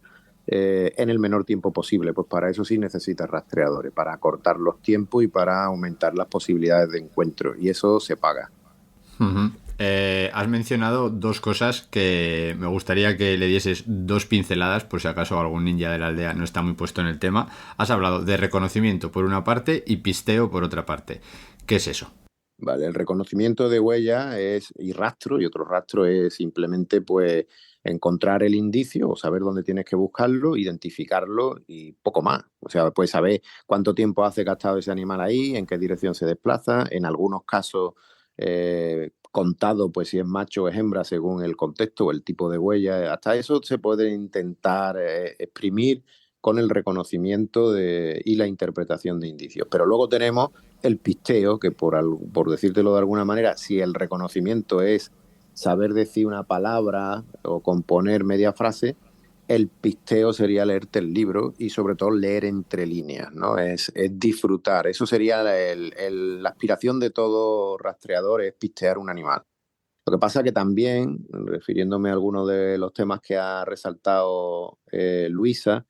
en el menor tiempo posible. Pues para eso sí necesitas rastreadores, para acortar los tiempos y para aumentar las posibilidades de encuentro. Y eso se paga. Uh-huh. Has mencionado dos cosas que me gustaría que le dieses dos pinceladas por si acaso algún ninja de la aldea no está muy puesto en el tema. Has hablado de reconocimiento por una parte y pisteo por otra parte. ¿Qué es eso? Vale, el reconocimiento de huella y rastro, y otro rastro es simplemente pues encontrar el indicio o saber dónde tienes que buscarlo, identificarlo y poco más. O sea, puedes saber cuánto tiempo hace que ha estado ese animal ahí, en qué dirección se desplaza, en algunos casos contado pues si es macho o es hembra según el contexto o el tipo de huella. Hasta eso se puede intentar exprimir con el reconocimiento y la interpretación de indicios. Pero luego tenemos el pisteo, que por decírtelo de alguna manera, si el reconocimiento es saber decir una palabra o componer media frase, el pisteo sería leerte el libro y sobre todo leer entre líneas, ¿no? Es disfrutar. Eso sería la aspiración de todo rastreador, es pistear un animal. Lo que pasa que también, refiriéndome a algunos de los temas que ha resaltado Luisa,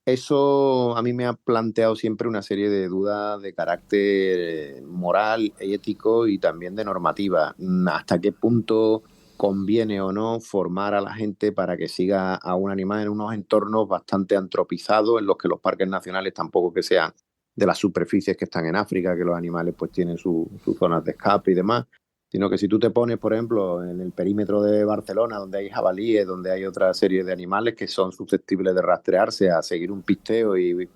eso a mí me ha planteado siempre una serie de dudas de carácter moral, ético y también de normativa. ¿Hasta qué punto conviene o no formar a la gente para que siga a un animal en unos entornos bastante antropizados, en los que los parques nacionales tampoco que sean de las superficies que están en África, que los animales pues tienen sus zonas de escape y demás? Sino que si tú te pones, por ejemplo, en el perímetro de Barcelona, donde hay jabalíes, donde hay otra serie de animales que son susceptibles de rastrearse, a seguir un pisteo y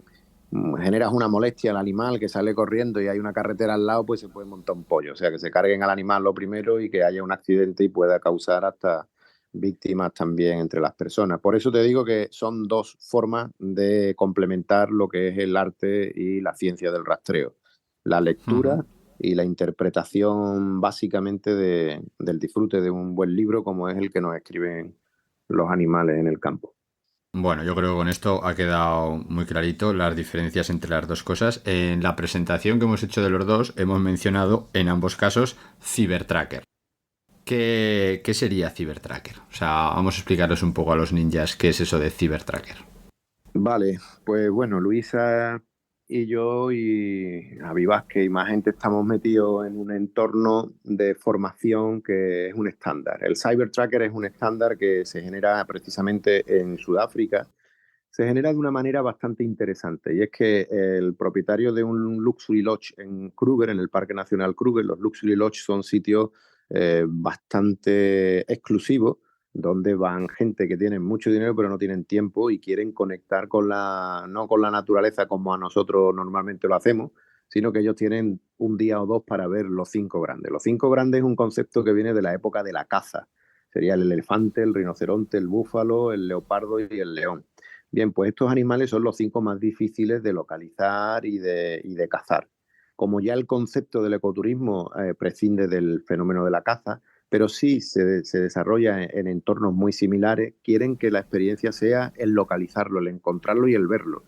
generas una molestia al animal que sale corriendo y hay una carretera al lado, pues se puede montar un pollo. O sea, que se carguen al animal lo primero y que haya un accidente y pueda causar hasta víctimas también entre las personas. Por eso te digo que son dos formas de complementar lo que es el arte y la ciencia del rastreo. La lectura y la interpretación básicamente del disfrute de un buen libro como es el que nos escriben los animales en el campo. Bueno, yo creo que con esto ha quedado muy clarito las diferencias entre las dos cosas. En la presentación que hemos hecho de los dos hemos mencionado en ambos casos Cybertracker. ¿Qué sería Cybertracker? O sea, vamos a explicarles un poco a los ninjas qué es eso de Cybertracker. Vale, pues bueno, Luisa yo y Javi Vázquez y más gente estamos metidos en un entorno de formación que es un estándar. El Cybertracker es un estándar que se genera precisamente en Sudáfrica. Se genera de una manera bastante interesante y es que el propietario de un Luxury Lodge en Kruger, en el Parque Nacional Kruger, los Luxury Lodge son sitios bastante exclusivos donde van gente que tiene mucho dinero pero no tienen tiempo y quieren conectar con no con la naturaleza como a nosotros normalmente lo hacemos, sino que ellos tienen un día o dos para ver los 5 grandes. Los 5 grandes es un concepto que viene de la época de la caza. Sería el elefante, el rinoceronte, el búfalo, el leopardo y el león. Bien, pues estos animales son los 5 más difíciles de localizar y de cazar. Como ya el concepto del ecoturismo prescinde del fenómeno de la caza, pero sí se desarrolla en entornos muy similares, quieren que la experiencia sea el localizarlo, el encontrarlo y el verlo.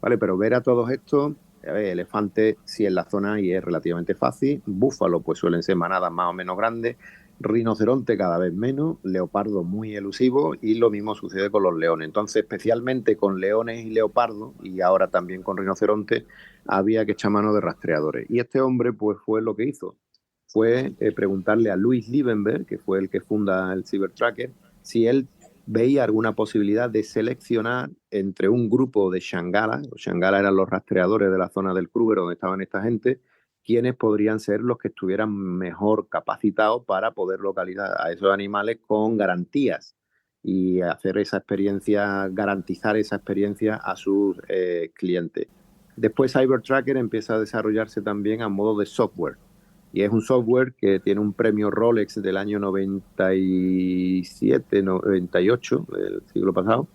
¿Vale? Pero ver a todos estos, elefantes sí en la zona y es relativamente fácil, búfalo pues suelen ser manadas más o menos grandes, rinoceronte cada vez menos, leopardo muy elusivo y lo mismo sucede con los leones. Entonces, especialmente con leones y leopardos y ahora también con rinoceronte, había que echar mano de rastreadores. Y este hombre pues fue lo que hizo. Fue preguntarle a Louis Liebenberg, que fue el que funda el Cybertracker, si él veía alguna posibilidad de seleccionar entre un grupo de Shanghala, los Shanghala eran los rastreadores de la zona del Kruger donde estaban esta gente, quienes podrían ser los que estuvieran mejor capacitados para poder localizar a esos animales con garantías y hacer esa experiencia, garantizar esa experiencia a sus clientes. Después Cybertracker empieza a desarrollarse también a modo de software y es un software que tiene un premio Rolex del año 97, 98 del siglo pasado,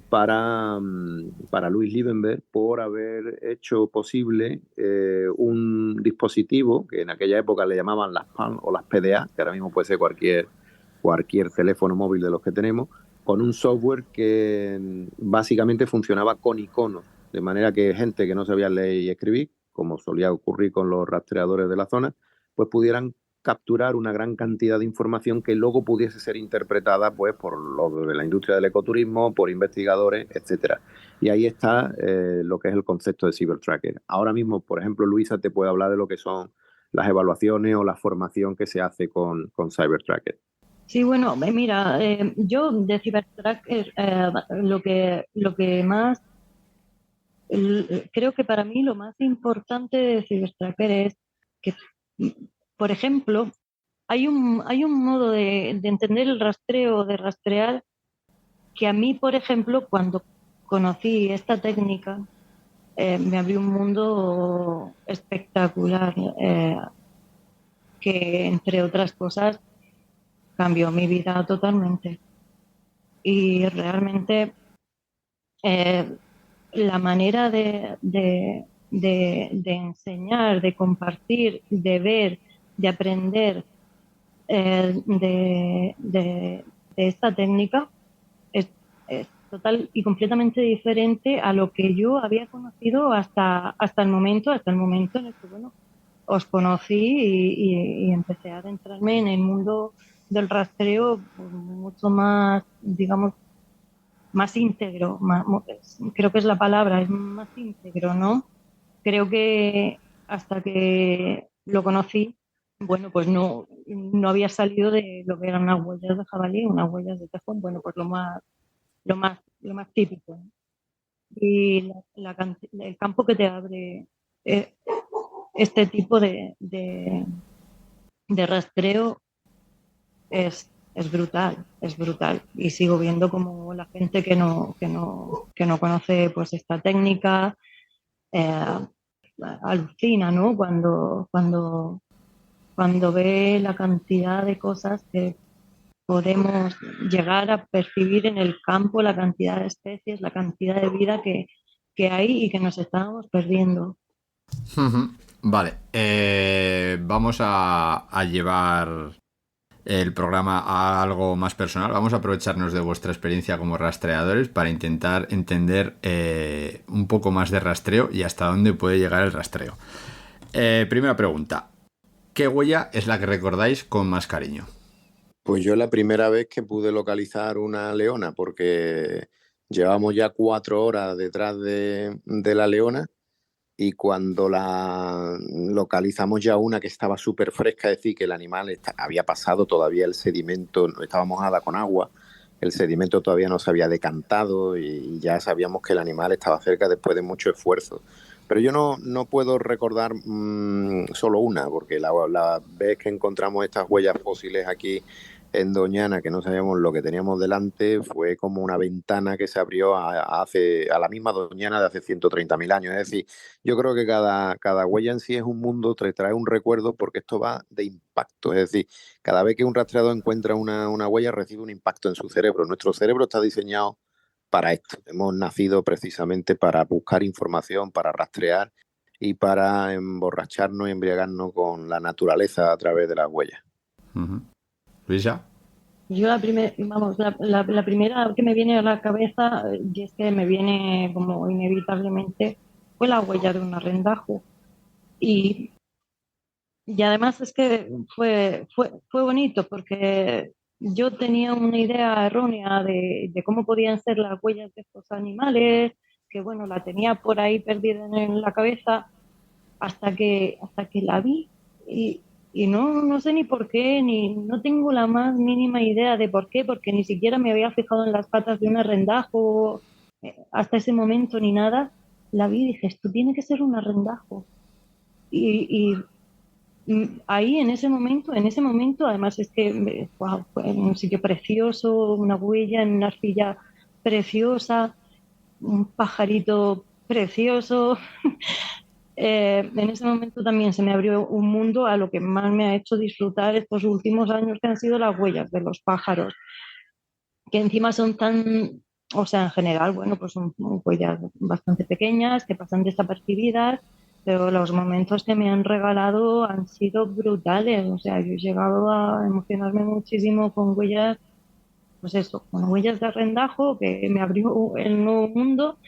para Louis Liebenberg por haber hecho posible un dispositivo que en aquella época le llamaban las PAN o las PDA, que ahora mismo puede ser cualquier teléfono móvil de los que tenemos, con un software que básicamente funcionaba con iconos, de manera que gente que no sabía leer y escribir, como solía ocurrir con los rastreadores de la zona, pues pudieran capturar una gran cantidad de información que luego pudiese ser interpretada pues, por los de la industria del ecoturismo, por investigadores, etcétera. Y ahí está lo que es el concepto de Cybertracker. Ahora mismo, por ejemplo, Luisa te puede hablar de lo que son las evaluaciones o la formación que se hace con Cybertracker. Sí, bueno, mira, yo de Cybertracker lo que más, creo que para mí lo más importante de Cybertracker es que, por ejemplo, hay un modo de entender el rastreo, de rastrear, que a mí, por ejemplo, cuando conocí esta técnica, me abrió un mundo espectacular, que entre otras cosas cambió mi vida totalmente. Y realmente la manera de enseñar, de compartir, de ver, de aprender de esta técnica es total y completamente diferente a lo que yo había conocido hasta el momento en el que, bueno, os conocí y empecé a adentrarme en el mundo del rastreo mucho más, digamos, más íntegro, creo que es la palabra, es más íntegro, ¿no? Creo que hasta que lo conocí, bueno, pues no había salido de lo que eran unas huellas de jabalí, unas huellas de tejón, bueno, pues lo más típico, ¿no? Y el campo que te abre este tipo de rastreo es brutal, es brutal. Y sigo viendo como la gente que no conoce pues esta técnica alucina, ¿no? Cuando ve la cantidad de cosas que podemos llegar a percibir en el campo, la cantidad de especies, la cantidad de vida que hay y que nos estamos perdiendo. Vale, vamos a llevar el programa a algo más personal. Vamos a aprovecharnos de vuestra experiencia como rastreadores para intentar entender un poco más de rastreo y hasta dónde puede llegar el rastreo. Primera pregunta, ¿qué huella es la que recordáis con más cariño? Pues yo la primera vez que pude localizar una leona, porque llevamos ya 4 horas detrás de la leona y cuando la localizamos ya una que estaba súper fresca, es decir, que el animal había pasado todavía el sedimento, no estaba mojada con agua, el sedimento todavía no se había decantado y ya sabíamos que el animal estaba cerca después de mucho esfuerzo. Pero yo no puedo recordar solo una, porque la vez que encontramos estas huellas fósiles aquí en Doñana, que no sabíamos lo que teníamos delante, fue como una ventana que se abrió a la misma Doñana de hace 130.000 años. Es decir, yo creo que cada huella en sí es un mundo, te trae un recuerdo, porque esto va de impacto. Es decir, cada vez que un rastreador encuentra una huella, recibe un impacto en su cerebro. Nuestro cerebro está diseñado para esto. Hemos nacido precisamente para buscar información, para rastrear y para emborracharnos y embriagarnos con la naturaleza a través de las huellas. Ujú. Luisa. Yo la primera que me viene a la cabeza, y es que me viene como inevitablemente, fue la huella de un arrendajo. Y, y además es que fue bonito porque yo tenía una idea errónea de cómo podían ser las huellas de estos animales, que bueno, la tenía por ahí perdida en la cabeza hasta que la vi y no sé ni por qué, ni no tengo la más mínima idea de por qué, porque ni siquiera me había fijado en las patas de un arrendajo hasta ese momento ni nada. La vi y dije, esto tiene que ser un arrendajo. Y ahí en ese momento, además es que wow, fue en un sitio precioso, una huella en una arcilla preciosa, un pajarito precioso. En ese momento también se me abrió un mundo a lo que más me ha hecho disfrutar estos últimos años, que han sido las huellas de los pájaros, que encima son tan, o sea, en general, bueno, pues son huellas bastante pequeñas, que pasan desapercibidas, pero los momentos que me han regalado han sido brutales. O sea, yo he llegado a emocionarme muchísimo con huellas, pues eso, con huellas de arrendajo, que me abrió el nuevo mundo,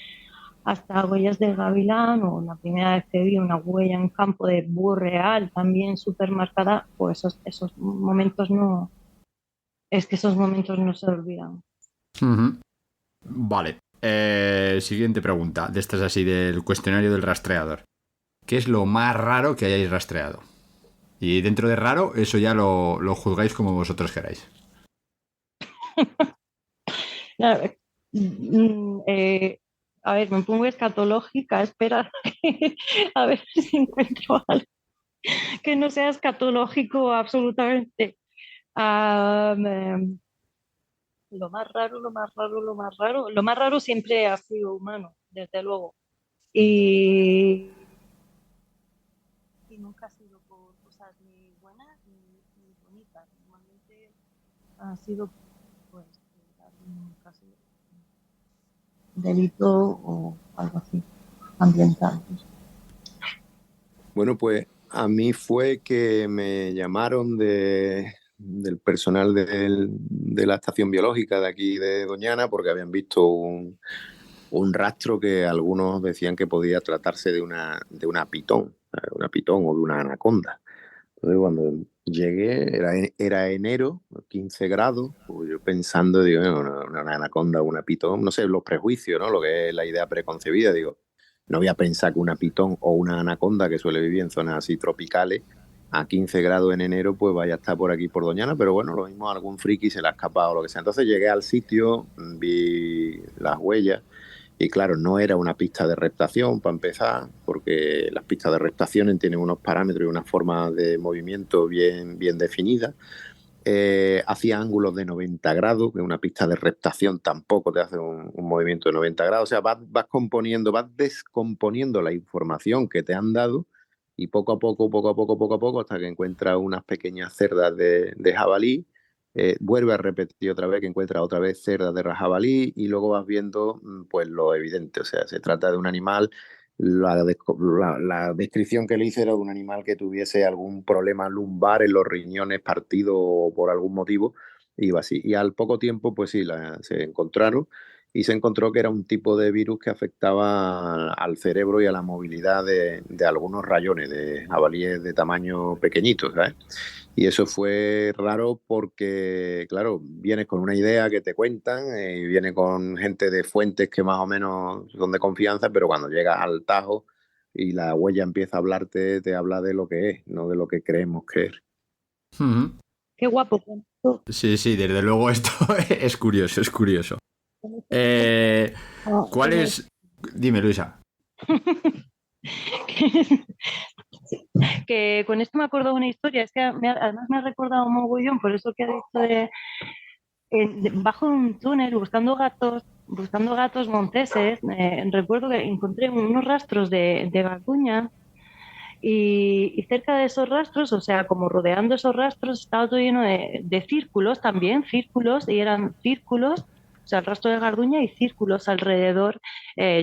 hasta huellas de gavilán, o la primera vez que vi una huella en campo de búho real también súper marcada. Pues esos momentos no, es que esos momentos no se olvidan. Ujú. Vale. Siguiente pregunta. De estas así del cuestionario del rastreador. ¿Qué es lo más raro que hayáis rastreado? Y dentro de raro, eso ya lo juzgáis como vosotros queráis. Claro, a ver, me pongo escatológica, espera, a ver si encuentro algo que no sea escatológico absolutamente. Ah, lo más raro, lo más raro siempre ha sido humano, desde luego. Y, y nunca ha sido por cosas ni buenas ni bonitas. Normalmente ha sido, pues, algún caso de delito o algo así, ambiental. Bueno, pues a mí fue que me llamaron del personal de la estación biológica de aquí de Doñana, porque habían visto un rastro que algunos decían que podía tratarse de una pitón, una pitón o de una anaconda. Entonces, cuando llegué, era enero, 15 grados, pues yo pensando, digo, una anaconda o una pitón, no sé, los prejuicios, ¿no? Lo que es la idea preconcebida, digo, no voy a pensar que una pitón o una anaconda, que suele vivir en zonas así tropicales, a 15 grados en enero, pues vaya a estar por aquí por Doñana, pero bueno, lo mismo a algún friki se le ha escapado o lo que sea. Entonces llegué al sitio, vi las huellas, y claro, no era una pista de reptación para empezar, porque las pistas de reptación tienen unos parámetros y unas formas de movimiento bien definidas. Hacía ángulos de 90 grados, que una pista de reptación tampoco te hace un movimiento de 90 grados. O sea, vas componiendo, vas descomponiendo la información que te han dado, y poco a poco, hasta que encuentras unas pequeñas cerdas de jabalí. Vuelve a repetir otra vez, que encuentra otra vez cerdas de jabalí, y luego vas viendo pues lo evidente. O sea, se trata de un animal. La descripción que le hice era de un animal que tuviese algún problema lumbar en los riñones partido por algún motivo, iba así. Y al poco tiempo, pues sí, se encontraron, y se encontró que era un tipo de virus que afectaba al cerebro y a la movilidad de algunos rayones de jabalíes de tamaño pequeñito, ¿sabes? Y eso fue raro porque, claro, vienes con una idea que te cuentan, y vienes con gente de fuentes que más o menos son de confianza, pero cuando llegas al tajo, y la huella empieza a hablarte, te habla de lo que es, no de lo que creemos que es. Ujú. Qué guapo. Sí, sí, desde luego esto es curioso, es curioso. ¿Cuál es? Dime, Luisa. Que con esto me ha acordado una historia, es que además me ha recordado un mogollón, por eso que ha dicho bajo un túnel buscando gatos monteses, recuerdo que encontré unos rastros de garduña y cerca de esos rastros, o sea, como rodeando esos rastros, estaba todo lleno de círculos también, círculos, y eran círculos, o sea, el rastro de garduña y círculos alrededor.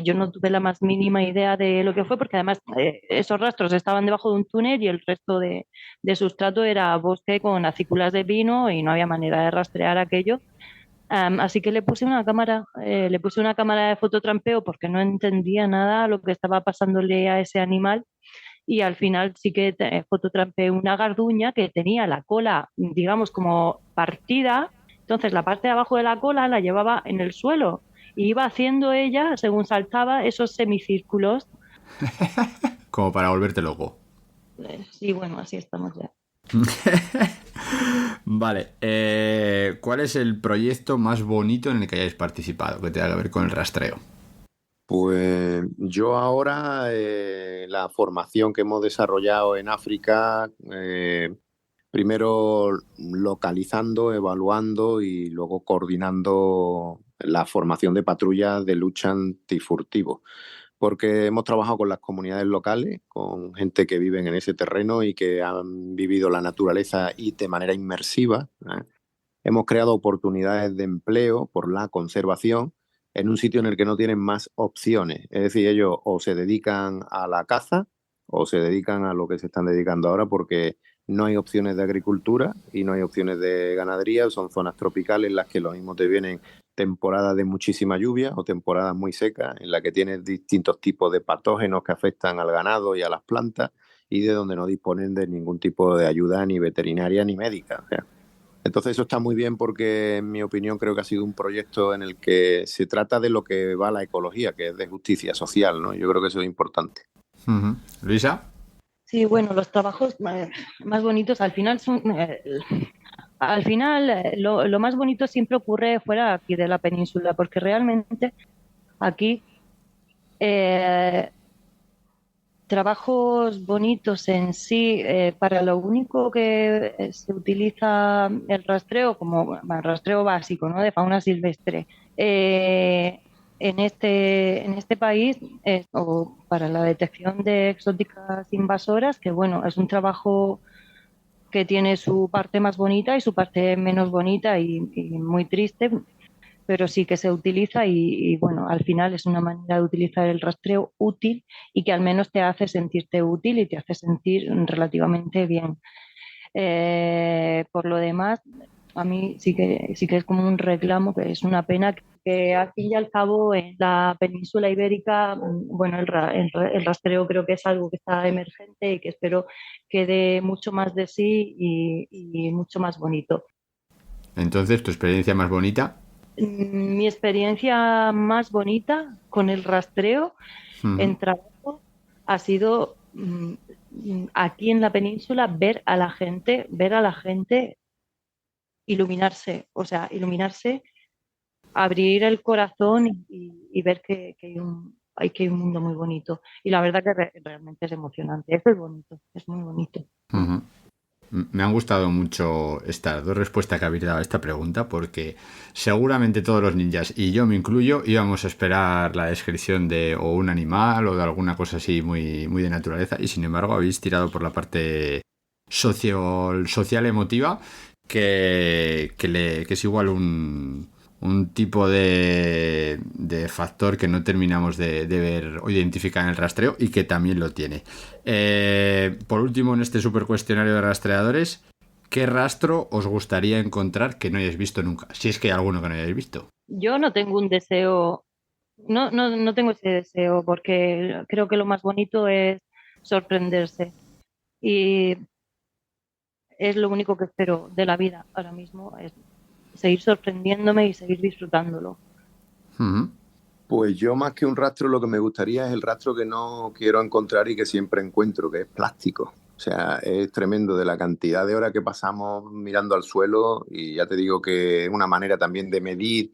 Yo no tuve la más mínima idea de lo que fue, porque además esos rastros estaban debajo de un túnel y el resto de sustrato era bosque con acículas de pino y no había manera de rastrear aquello. Así que le puse una cámara de fototrampeo porque no entendía nada lo que estaba pasándole a ese animal y al final sí que fototrampé una garduña que tenía la cola, digamos, como partida. Entonces la parte de abajo de la cola la llevaba en el suelo y iba haciendo ella, según saltaba, esos semicírculos. Como para volverte loco. Sí, bueno, así estamos ya. Vale. ¿Cuál es el proyecto más bonito en el que hayáis participado que tenga que ver con el rastreo? Pues yo ahora, la formación que hemos desarrollado en África, primero localizando, evaluando y luego coordinando la formación de patrullas de lucha antifurtivo. Porque hemos trabajado con las comunidades locales, con gente que vive en ese terreno y que han vivido la naturaleza y de manera inmersiva, ¿eh? Hemos creado oportunidades de empleo por la conservación en un sitio en el que no tienen más opciones. Es decir, ellos o se dedican a la caza o se dedican a lo que se están dedicando ahora porque no hay opciones de agricultura y no hay opciones de ganadería. Son zonas tropicales en las que lo mismo te vienen temporadas de muchísima lluvia o temporadas muy secas en las que tienes distintos tipos de patógenos que afectan al ganado y a las plantas y de donde no disponen de ningún tipo de ayuda ni veterinaria ni médica. O sea, entonces eso está muy bien porque, en mi opinión, creo que ha sido un proyecto en el que se trata de lo que va la ecología, que es de justicia social, ¿no? Yo creo que eso es importante. Ujú. Luisa. Sí, bueno, los trabajos más bonitos al final son, al final lo más bonito siempre ocurre fuera aquí de la península, porque realmente aquí eh, trabajos bonitos en sí, para lo único que se utiliza el rastreo, como bueno, rastreo básico, ¿no? De fauna silvestre, eh, en este país, o para la detección de exóticas invasoras, que bueno, es un trabajo que tiene su parte más bonita y su parte menos bonita y muy triste, pero sí que se utiliza bueno, al final es una manera de utilizar el rastreo útil y que al menos te hace sentirte útil y te hace sentir relativamente bien. Por lo demás, a mí sí que es como un reclamo, que es una pena que al fin y al cabo en la península ibérica, bueno, el rastreo creo que es algo que está emergente y que espero que dé mucho más de sí y mucho más bonito. Entonces, ¿tu experiencia más bonita? Mi experiencia más bonita con el rastreo Ujú. en trabajo ha sido aquí en la península ver a la gente iluminarse, o sea, iluminarse, abrir el corazón y ver que hay un mundo muy bonito. Y la verdad que realmente es emocionante, eso es bonito, es muy bonito. Ujú. Me han gustado mucho estas dos respuestas que habéis dado a esta pregunta porque seguramente todos los ninjas, y yo me incluyo, íbamos a esperar la descripción de o un animal o de alguna cosa así muy, muy de naturaleza y sin embargo habéis tirado por la parte social emotiva que es igual un tipo de factor que no terminamos de ver o identificar en el rastreo y que también lo tiene. Por último, en este super cuestionario de rastreadores, ¿qué rastro os gustaría encontrar que no hayáis visto nunca? Si es que hay alguno que no hayáis visto. Yo no tengo un deseo, no tengo ese deseo porque creo que lo más bonito es sorprenderse. Y es lo único que espero de la vida ahora mismo, es seguir sorprendiéndome y seguir disfrutándolo. Ujú. Pues yo más que un rastro lo que me gustaría es el rastro que no quiero encontrar y que siempre encuentro, que es plástico. O sea, es tremendo de la cantidad de horas que pasamos mirando al suelo y ya te digo que es una manera también de medir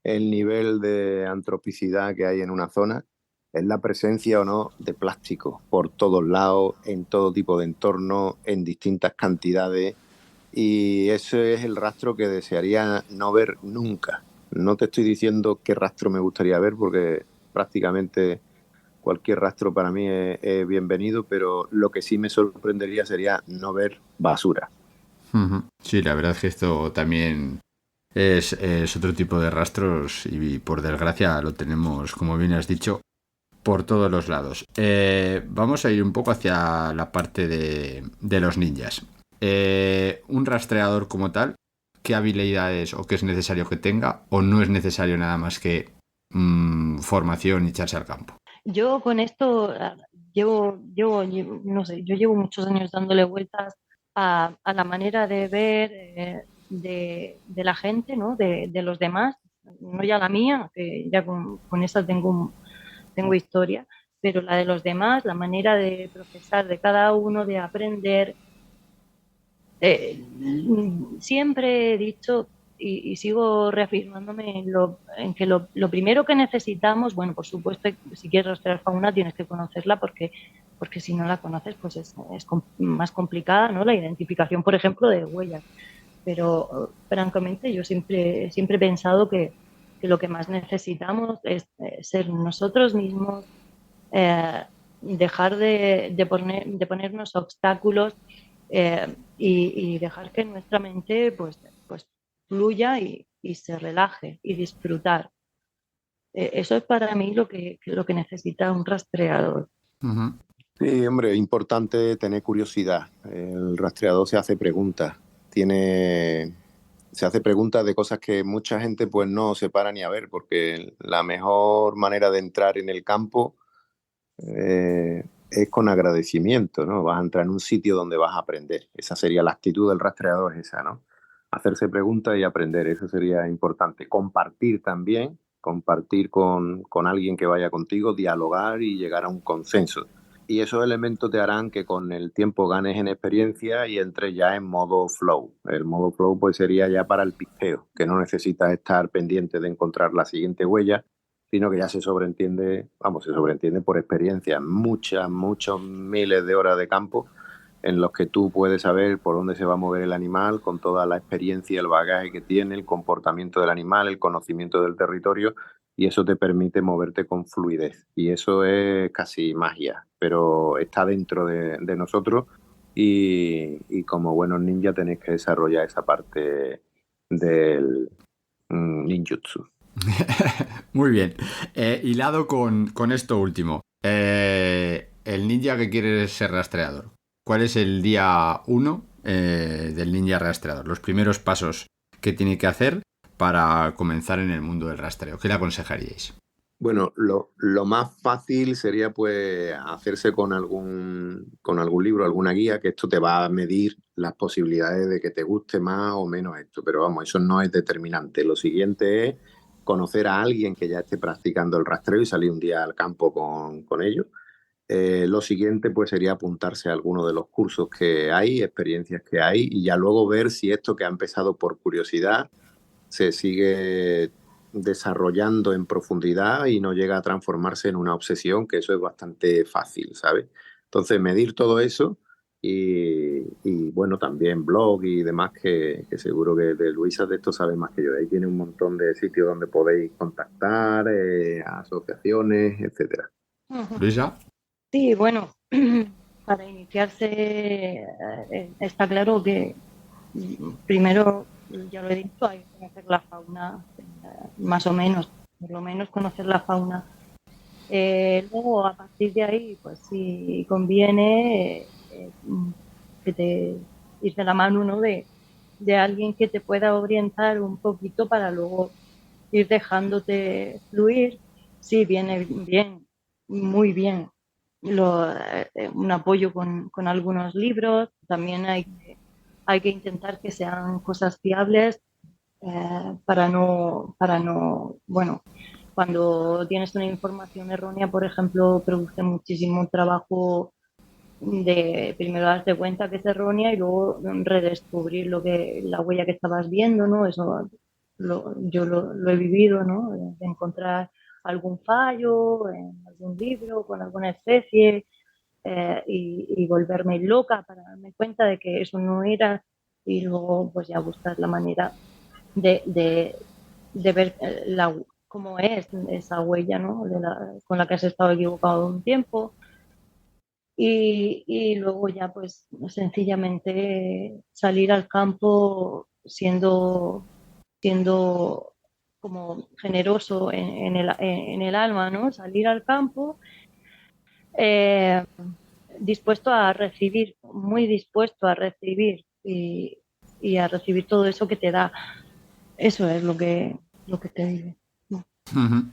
el nivel de antropicidad que hay en una zona, es la presencia o no de plástico por todos lados, en todo tipo de entornos, en distintas cantidades. Y ese es el rastro que desearía no ver nunca. No te estoy diciendo qué rastro me gustaría ver porque prácticamente cualquier rastro para mí es bienvenido, pero lo que sí me sorprendería sería no ver basura. Ujú. Sí, la verdad es que esto también es otro tipo de rastros y por desgracia lo tenemos, como bien has dicho, por todos los lados. Vamos a ir un poco hacia la parte de los ninjas. Un rastreador como tal, ¿qué habilidades o qué es necesario que tenga o no es necesario nada más que formación y echarse al campo? Yo con esto no sé, yo llevo muchos años dándole vueltas a la manera de ver de la gente, ¿no? De los demás, no ya la mía, que ya con esa tengo historia, pero la de los demás, la manera de procesar de cada uno, de aprender. Siempre he dicho y sigo reafirmándome en que lo primero que necesitamos, bueno, por supuesto, si quieres rastrear fauna tienes que conocerla porque si no la conoces, pues es más complicada, ¿no? La identificación, por ejemplo, de huellas. Pero francamente yo siempre he pensado que lo que más necesitamos es ser nosotros mismos, dejar de ponernos obstáculos y dejar que nuestra mente pues fluya y se relaje y disfrutar. Eso es para mí lo que necesita un rastreador. Ujú. Sí, hombre, es importante tener curiosidad. El rastreador se hace preguntas. Se hace preguntas de cosas que mucha gente pues no se para ni a ver, porque la mejor manera de entrar en el campo es con agradecimiento, ¿no? Vas a entrar en un sitio donde vas a aprender. Esa sería la actitud del rastreador, es esa, ¿no? Hacerse preguntas y aprender, eso sería importante. Compartir también, compartir con alguien que vaya contigo, dialogar y llegar a un consenso. Y esos elementos te harán que con el tiempo ganes en experiencia y entres ya en modo flow. El modo flow pues sería ya para el pisteo, que no necesitas estar pendiente de encontrar la siguiente huella, sino que ya se sobreentiende, vamos, se sobreentiende por experiencia, muchos miles de horas de campo en los que tú puedes saber por dónde se va a mover el animal con toda la experiencia, el bagaje que tiene, el comportamiento del animal, el conocimiento del territorio, y eso te permite moverte con fluidez. Y eso es casi magia, pero está dentro de nosotros y como buenos ninjas tenéis que desarrollar esa parte del ninjutsu. Muy bien. Hilado con esto último. El ninja que quiere ser rastreador. ¿Cuál es el día 1 del ninja rastreador? Los primeros pasos que tiene que hacer para comenzar en el mundo del rastreo. ¿Qué le aconsejaríais? Bueno, lo más fácil sería pues hacerse con algún libro, alguna guía, que esto te va a medir las posibilidades de que te guste más o menos esto, pero vamos, eso no es determinante. Lo siguiente es conocer a alguien que ya esté practicando el rastreo y salir un día al campo con ellos. Lo siguiente pues sería apuntarse a alguno de los cursos que hay, experiencias que hay, y ya luego ver si esto que ha empezado por curiosidad se sigue desarrollando en profundidad y no llega a transformarse en una obsesión, que eso es bastante fácil, ¿sabes? Entonces, medir todo eso y bueno, también blog y demás, que seguro que de Luisa de esto sabe más que yo. Ahí tiene un montón de sitios donde podéis contactar, asociaciones, etcétera. Luisa. Sí, bueno, para iniciarse está claro que primero, ya lo he dicho, hay que conocer la fauna, más o menos, por lo menos conocer la fauna. Luego, a partir de ahí, pues sí conviene que te ir de la mano, ¿no? de alguien que te pueda orientar un poquito para luego ir dejándote fluir. Sí, viene bien, muy bien. Un apoyo con algunos libros. También hay que intentar que sean cosas fiables, bueno, cuando tienes una información errónea, por ejemplo, produce muchísimo trabajo de primero darte cuenta que es errónea y luego redescubrir la huella que estabas viendo, ¿no? Eso yo lo he vivido, ¿no? De encontrar algún fallo en algún libro con alguna especie y volverme loca para darme cuenta de que eso no era y luego pues ya buscar la manera de ver cómo es esa huella, ¿no? Con la que has estado equivocado un tiempo y luego ya pues sencillamente salir al campo siendo como generoso en el alma, ¿no? Salir al campo eh, dispuesto a recibir, muy dispuesto a recibir y a recibir todo eso que te da. Eso es lo que te digo. Ujú.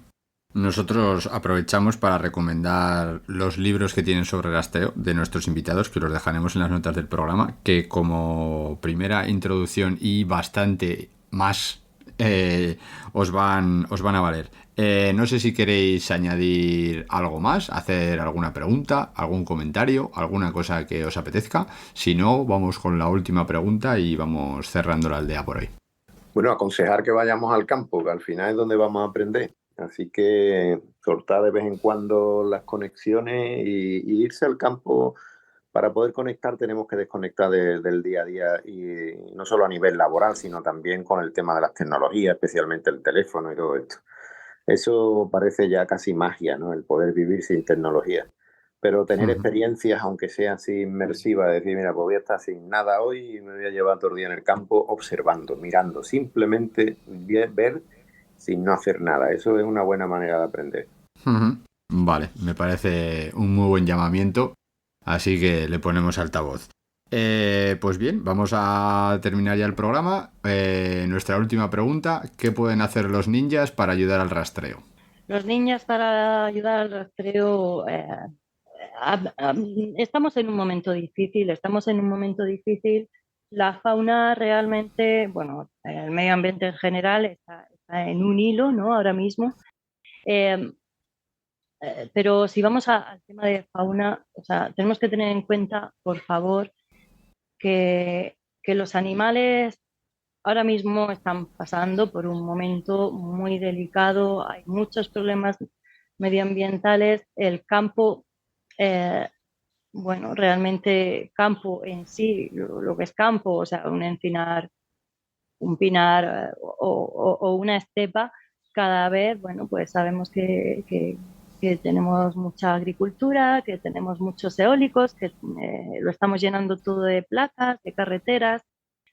Nosotros aprovechamos para recomendar los libros que tienen sobre rastreo de nuestros invitados, que los dejaremos en las notas del programa, que como primera introducción y bastante más os van a valer. No sé si queréis añadir algo más, hacer alguna pregunta, algún comentario, alguna cosa que os apetezca. Si no, vamos con la última pregunta y vamos cerrando la aldea por hoy. Bueno, aconsejar que vayamos al campo, que al final es donde vamos a aprender. Así que soltar de vez en cuando las conexiones y irse al campo. Para poder conectar tenemos que desconectar del día a día y no solo a nivel laboral, sino también con el tema de las tecnologías, especialmente el teléfono y todo esto. Eso parece ya casi magia, ¿no? El poder vivir sin tecnología. Pero tener experiencias, aunque sea así inmersivas, decir, mira, pues voy a estar sin nada hoy y me voy a llevar todo el día en el campo observando, mirando, simplemente ver sin no hacer nada. Eso es una buena manera de aprender. Vale, me parece un muy buen llamamiento, así que le ponemos altavoz. Pues bien, vamos a terminar ya el programa. Nuestra última pregunta, ¿qué pueden hacer los ninjas para ayudar al rastreo? Los niños para ayudar al rastreo, estamos en un momento difícil. La fauna realmente, bueno, el medio ambiente en general está en un hilo, ¿no? Ahora mismo. Eh, pero si vamos al tema de fauna, o sea, tenemos que tener en cuenta, por favor, que los animales ahora mismo están pasando por un momento muy delicado, hay muchos problemas medioambientales, el campo, eh, bueno, realmente campo en sí, lo que es campo, o sea, un encinar, un pinar o una estepa, cada vez, bueno, pues sabemos que tenemos mucha agricultura, que tenemos muchos eólicos, que lo estamos llenando todo de placas, de carreteras.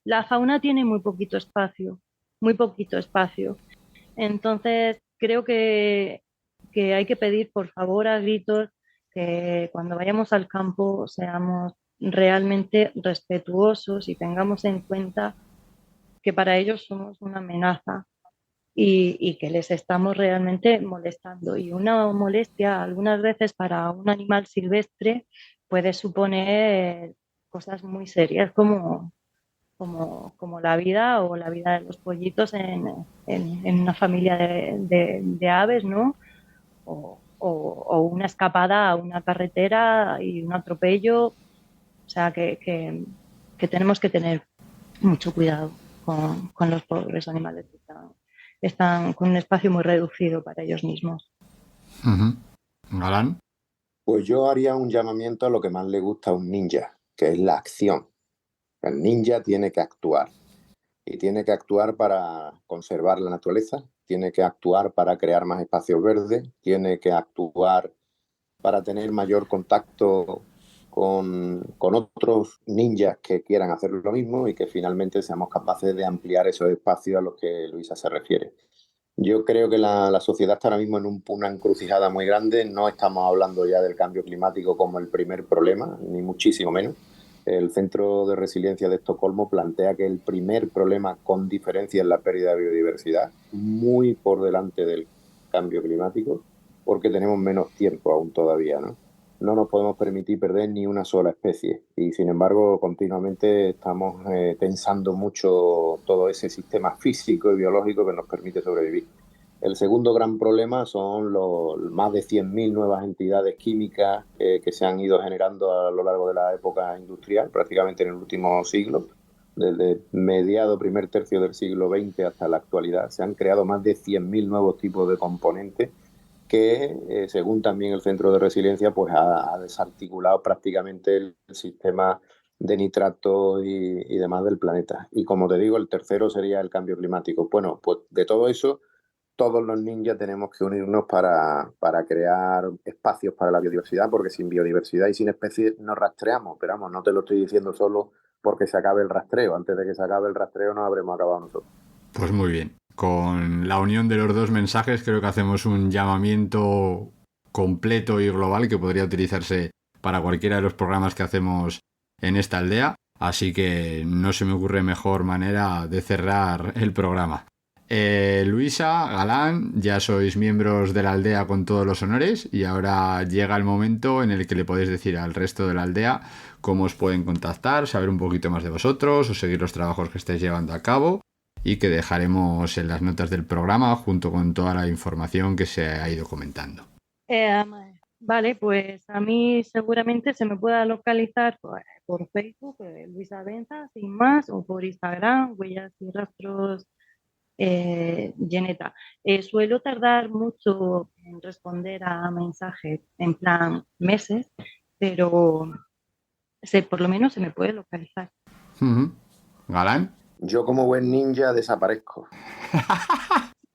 La fauna tiene muy poquito espacio, muy poquito espacio. Entonces, creo que hay que pedir, por favor, a gritos, que cuando vayamos al campo seamos realmente respetuosos y tengamos en cuenta que para ellos somos una amenaza y que les estamos realmente molestando. Y una molestia algunas veces para un animal silvestre puede suponer cosas muy serias como la vida o la vida de los pollitos en una familia de aves, ¿no? O una escapada a una carretera y un atropello. O sea que tenemos que tener mucho cuidado con los pobres animales que están con un espacio muy reducido para ellos mismos. Galán. Pues yo haría un llamamiento a lo que más le gusta a un ninja, que es la acción. El ninja tiene que actuar y tiene que actuar para conservar la naturaleza, tiene que actuar para crear más espacios verdes, tiene que actuar para tener mayor contacto con otros ninjas que quieran hacer lo mismo y que finalmente seamos capaces de ampliar esos espacios a los que Luisa se refiere. Yo creo que la sociedad está ahora mismo en una encrucijada muy grande. No estamos hablando ya del cambio climático como el primer problema, ni muchísimo menos. El Centro de Resiliencia de Estocolmo plantea que el primer problema con diferencia es la pérdida de biodiversidad, muy por delante del cambio climático, porque tenemos menos tiempo aún todavía, ¿no? No nos podemos permitir perder ni una sola especie y sin embargo continuamente estamos tensando mucho todo ese sistema físico y biológico que nos permite sobrevivir. El segundo gran problema son los más de 100.000 nuevas entidades químicas que se han ido generando a lo largo de la época industrial, prácticamente en el último siglo. Desde mediado primer tercio del siglo XX hasta la actualidad, se han creado más de 100.000 nuevos tipos de componentes que, según también el Centro de Resiliencia, pues ha desarticulado prácticamente el sistema de nitratos y demás del planeta. Y como te digo, el tercero sería el cambio climático. Bueno, pues de todo eso, todos los ninjas tenemos que unirnos para crear espacios para la biodiversidad, porque sin biodiversidad y sin especies no rastreamos. Pero vamos, no te lo estoy diciendo solo porque se acabe el rastreo. Antes de que se acabe el rastreo nos habremos acabado nosotros. Pues muy bien. Con la unión de los dos mensajes creo que hacemos un llamamiento completo y global que podría utilizarse para cualquiera de los programas que hacemos en esta aldea. Así que no se me ocurre mejor manera de cerrar el programa. Luisa, Galán, ya sois miembros de la aldea con todos los honores y ahora llega el momento en el que le podéis decir al resto de la aldea cómo os pueden contactar, saber un poquito más de vosotros o seguir los trabajos que estáis llevando a cabo y que dejaremos en las notas del programa junto con toda la información que se ha ido comentando. Vale, pues a mí seguramente se me pueda localizar por Facebook, Luisa Benza, sin más, o por Instagram, Huellas y Rastros Geneta. Suelo tardar mucho en responder a mensajes, en plan meses, pero por lo menos se me puede localizar. ¿Galán? Yo como buen ninja desaparezco.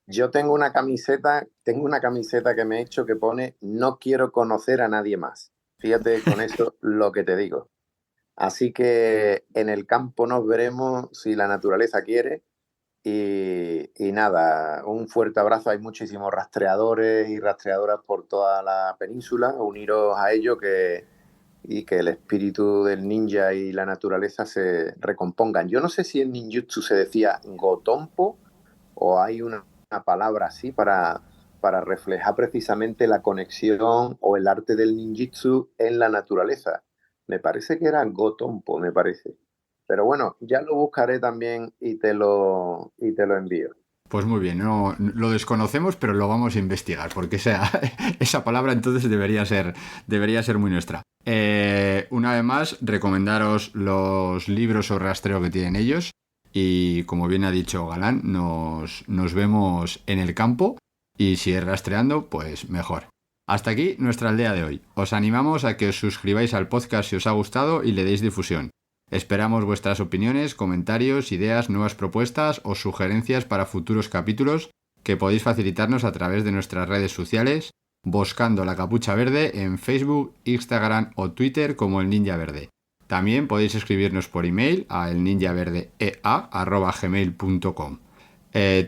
Yo tengo una camiseta que me he hecho que pone "no quiero conocer a nadie más". Fíjate con eso lo que te digo. Así que en el campo nos veremos si la naturaleza quiere. Y nada, un fuerte abrazo. Hay muchísimos rastreadores y rastreadoras por toda la península. Uniros a ello y que el espíritu del ninja y la naturaleza se recompongan. Yo no sé si en ninjutsu se decía gotompo o hay una palabra así para reflejar precisamente la conexión o el arte del ninjutsu en la naturaleza. Me parece que era gotompo, me parece. Pero bueno, ya lo buscaré también y te lo envío. Pues muy bien, no, lo desconocemos, pero lo vamos a investigar, porque esa palabra entonces debería ser muy nuestra. Una vez más, recomendaros los libros o rastreo que tienen ellos y, como bien ha dicho Galán, nos vemos en el campo y si es rastreando, pues mejor. Hasta aquí nuestra aldea de hoy. Os animamos a que os suscribáis al podcast si os ha gustado y le deis difusión. Esperamos vuestras opiniones, comentarios, ideas, nuevas propuestas o sugerencias para futuros capítulos que podéis facilitarnos a través de nuestras redes sociales, buscando La Capucha Verde en Facebook, Instagram o Twitter como El Ninja Verde. También podéis escribirnos por email a elninjaverdea@gmail.com.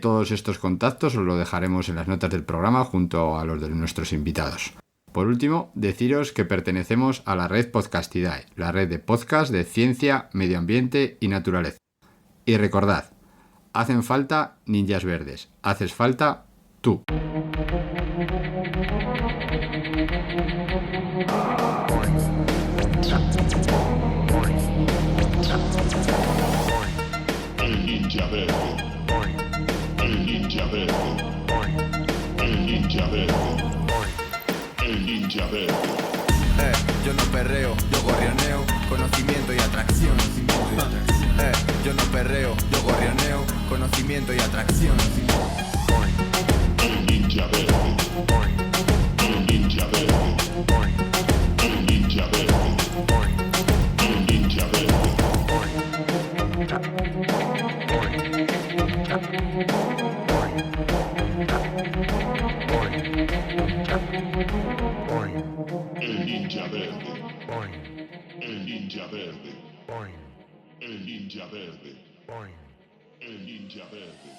Todos estos contactos os lo dejaremos en las notas del programa junto a los de nuestros invitados. Por último, deciros que pertenecemos a la red Podcastidae, la red de podcast de ciencia, medio ambiente y naturaleza. Y recordad, hacen falta ninjas verdes, haces falta tú. El ninja verde. El ninja verde. El ninja verde. El ninja verde. Yo no perreo, yo gorrioneo, conocimiento y atracción. Yo no perreo, yo gorrioneo, conocimiento y atracción. El ninja verde. El ninja verde. El ninja verde. El ninja verde. El ninja verde. El ninja verde. El ninja verde. El ninja verde.